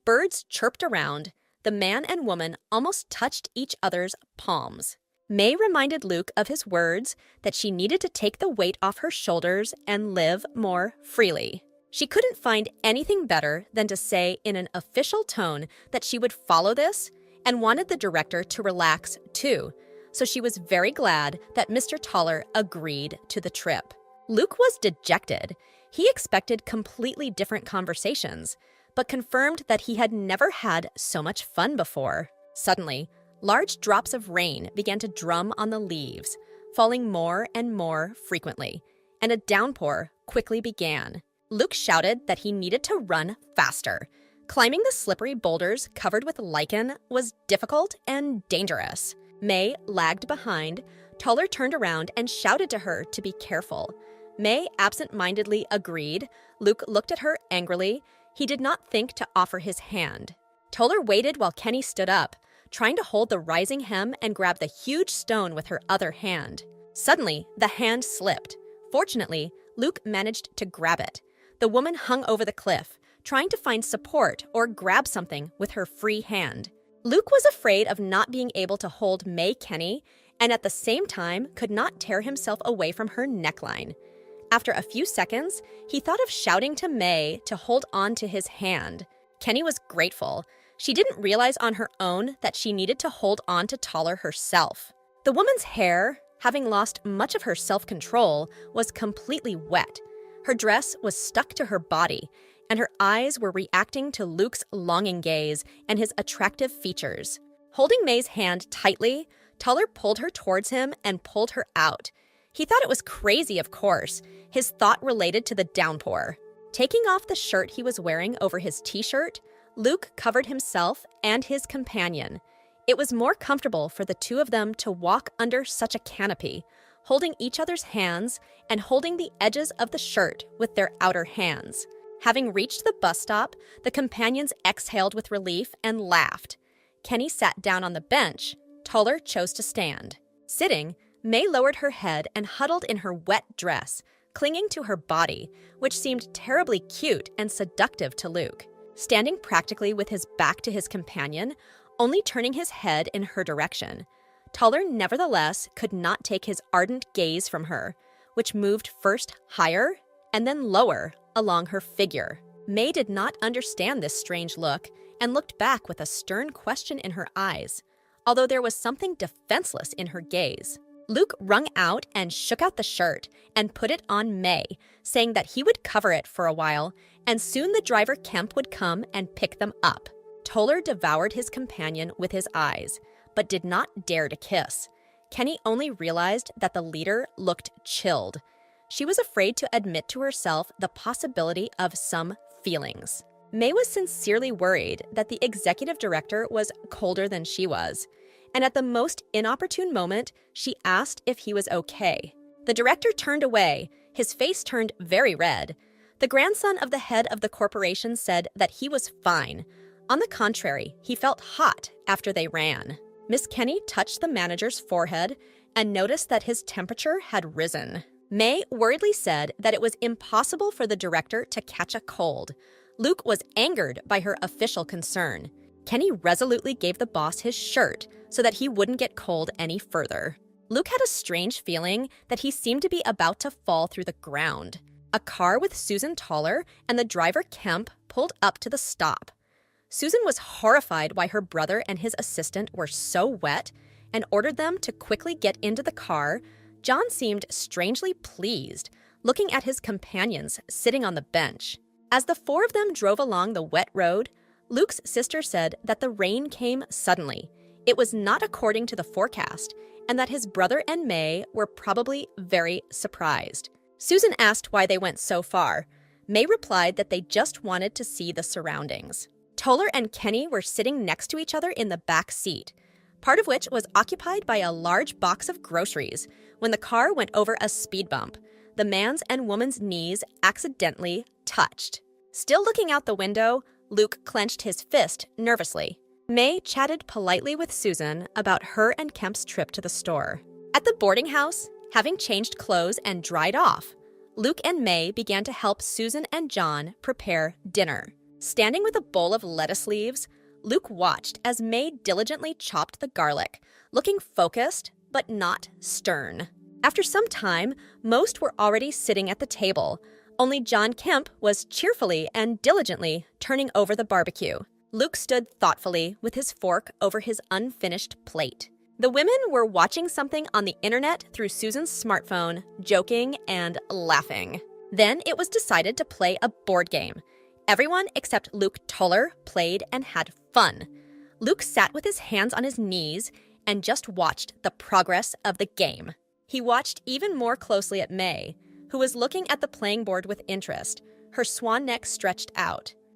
Birds chirped around. The man and woman almost touched each other's palms. May reminded Luke of his words that she needed to take the weight off her shoulders and live more freely. She couldn't find anything better than to say in an official tone that she would follow this and wanted the director to relax too, so she was very glad that Mr. Toller agreed to the trip. Luke was dejected. He expected completely different conversations, but confirmed that he had never had so much fun before. Suddenly, large drops of rain began to drum on the leaves, falling more and more frequently, and a downpour quickly began. Luke shouted that he needed to run faster. Climbing the slippery boulders covered with lichen was difficult and dangerous. May lagged behind. Toller turned around and shouted to her to be careful. May absent-mindedly agreed. Luke looked at her angrily. He did not think to offer his hand. Toller waited while Kenny stood up, trying to hold the rising hem and grab the huge stone with her other hand. Suddenly, the hand slipped. Fortunately, Luke managed to grab it. The woman hung over the cliff, trying to find support or grab something with her free hand. Luke was afraid of not being able to hold May Kenny, and at the same time could not tear himself away from her neckline. After a few seconds, he thought of shouting to May to hold on to his hand. Kenny was grateful. She didn't realize on her own that she needed to hold on to Toller herself. The woman's hair, having lost much of her self-control, was completely wet. Her dress was stuck to her body, and her eyes were reacting to Luke's longing gaze and his attractive features. Holding May's hand tightly, Tuller pulled her towards him and pulled her out. He thought it was crazy, of course. His thought related to the downpour. Taking off the shirt he was wearing over his t-shirt, Luke covered himself and his companion. It was more comfortable for the two of them to walk under such a canopy, holding each other's hands and holding the edges of the shirt with their outer hands. Having reached the bus stop, the companions exhaled with relief and laughed. Kenny sat down on the bench. Tuller chose to stand. Sitting, May lowered her head and huddled in her wet dress, clinging to her body, which seemed terribly cute and seductive to Luke. Standing practically with his back to his companion, only turning his head in her direction, Tuller nevertheless could not take his ardent gaze from her, which moved first higher and then lower along her figure. May did not understand this strange look and looked back with a stern question in her eyes, although there was something defenseless in her gaze. Luke wrung out and shook out the shirt and put it on May, saying that he would cover it for a while, and soon the driver Kemp would come and pick them up. Tuller devoured his companion with his eyes, but did not dare to kiss. Kenny only realized that the leader looked chilled. She was afraid to admit to herself the possibility of some feelings. May was sincerely worried that the executive director was colder than she was, and at the most inopportune moment, she asked if he was okay. The director turned away, his face turned very red. The grandson of the head of the corporation said that he was fine. On the contrary, he felt hot after they ran. Miss Kenny touched the manager's forehead and noticed that his temperature had risen. May worriedly said that it was impossible for the director to catch a cold. Luke was angered by her official concern. Kenny resolutely gave the boss his shirt so that he wouldn't get cold any further. Luke had a strange feeling that he seemed to be about to fall through the ground. A car with Susan Tuller and the driver Kemp pulled up to the stop. Susan was horrified why her brother and his assistant were so wet and ordered them to quickly get into the car. John seemed strangely pleased, looking at his companions sitting on the bench. As the four of them drove along the wet road, Luke's sister said that the rain came suddenly. It was not according to the forecast, and that his brother and May were probably very surprised. Susan asked why they went so far. May replied that they just wanted to see the surroundings. Tuller and Kenny were sitting next to each other in the back seat, part of which was occupied by a large box of groceries, when the car went over a speed bump. The man's and woman's knees accidentally touched. Still looking out the window, Luke clenched his fist nervously. May chatted politely with Susan about her and Kemp's trip to the store. At the boarding house, having changed clothes and dried off, Luke and May began to help Susan and John prepare dinner. Standing with a bowl of lettuce leaves, Luke watched as May diligently chopped the garlic, looking focused but not stern. After some time, most were already sitting at the table. Only John Kemp was cheerfully and diligently turning over the barbecue. Luke stood thoughtfully with his fork over his unfinished plate. The women were watching something on the internet through Susan's smartphone, joking and laughing. Then it was decided to play a board game. Everyone except Luke Tuller played and had fun. Luke sat with his hands on his knees and just watched the progress of the game. He watched even more closely at May, who was looking at the playing board with interest, her swan neck stretched out.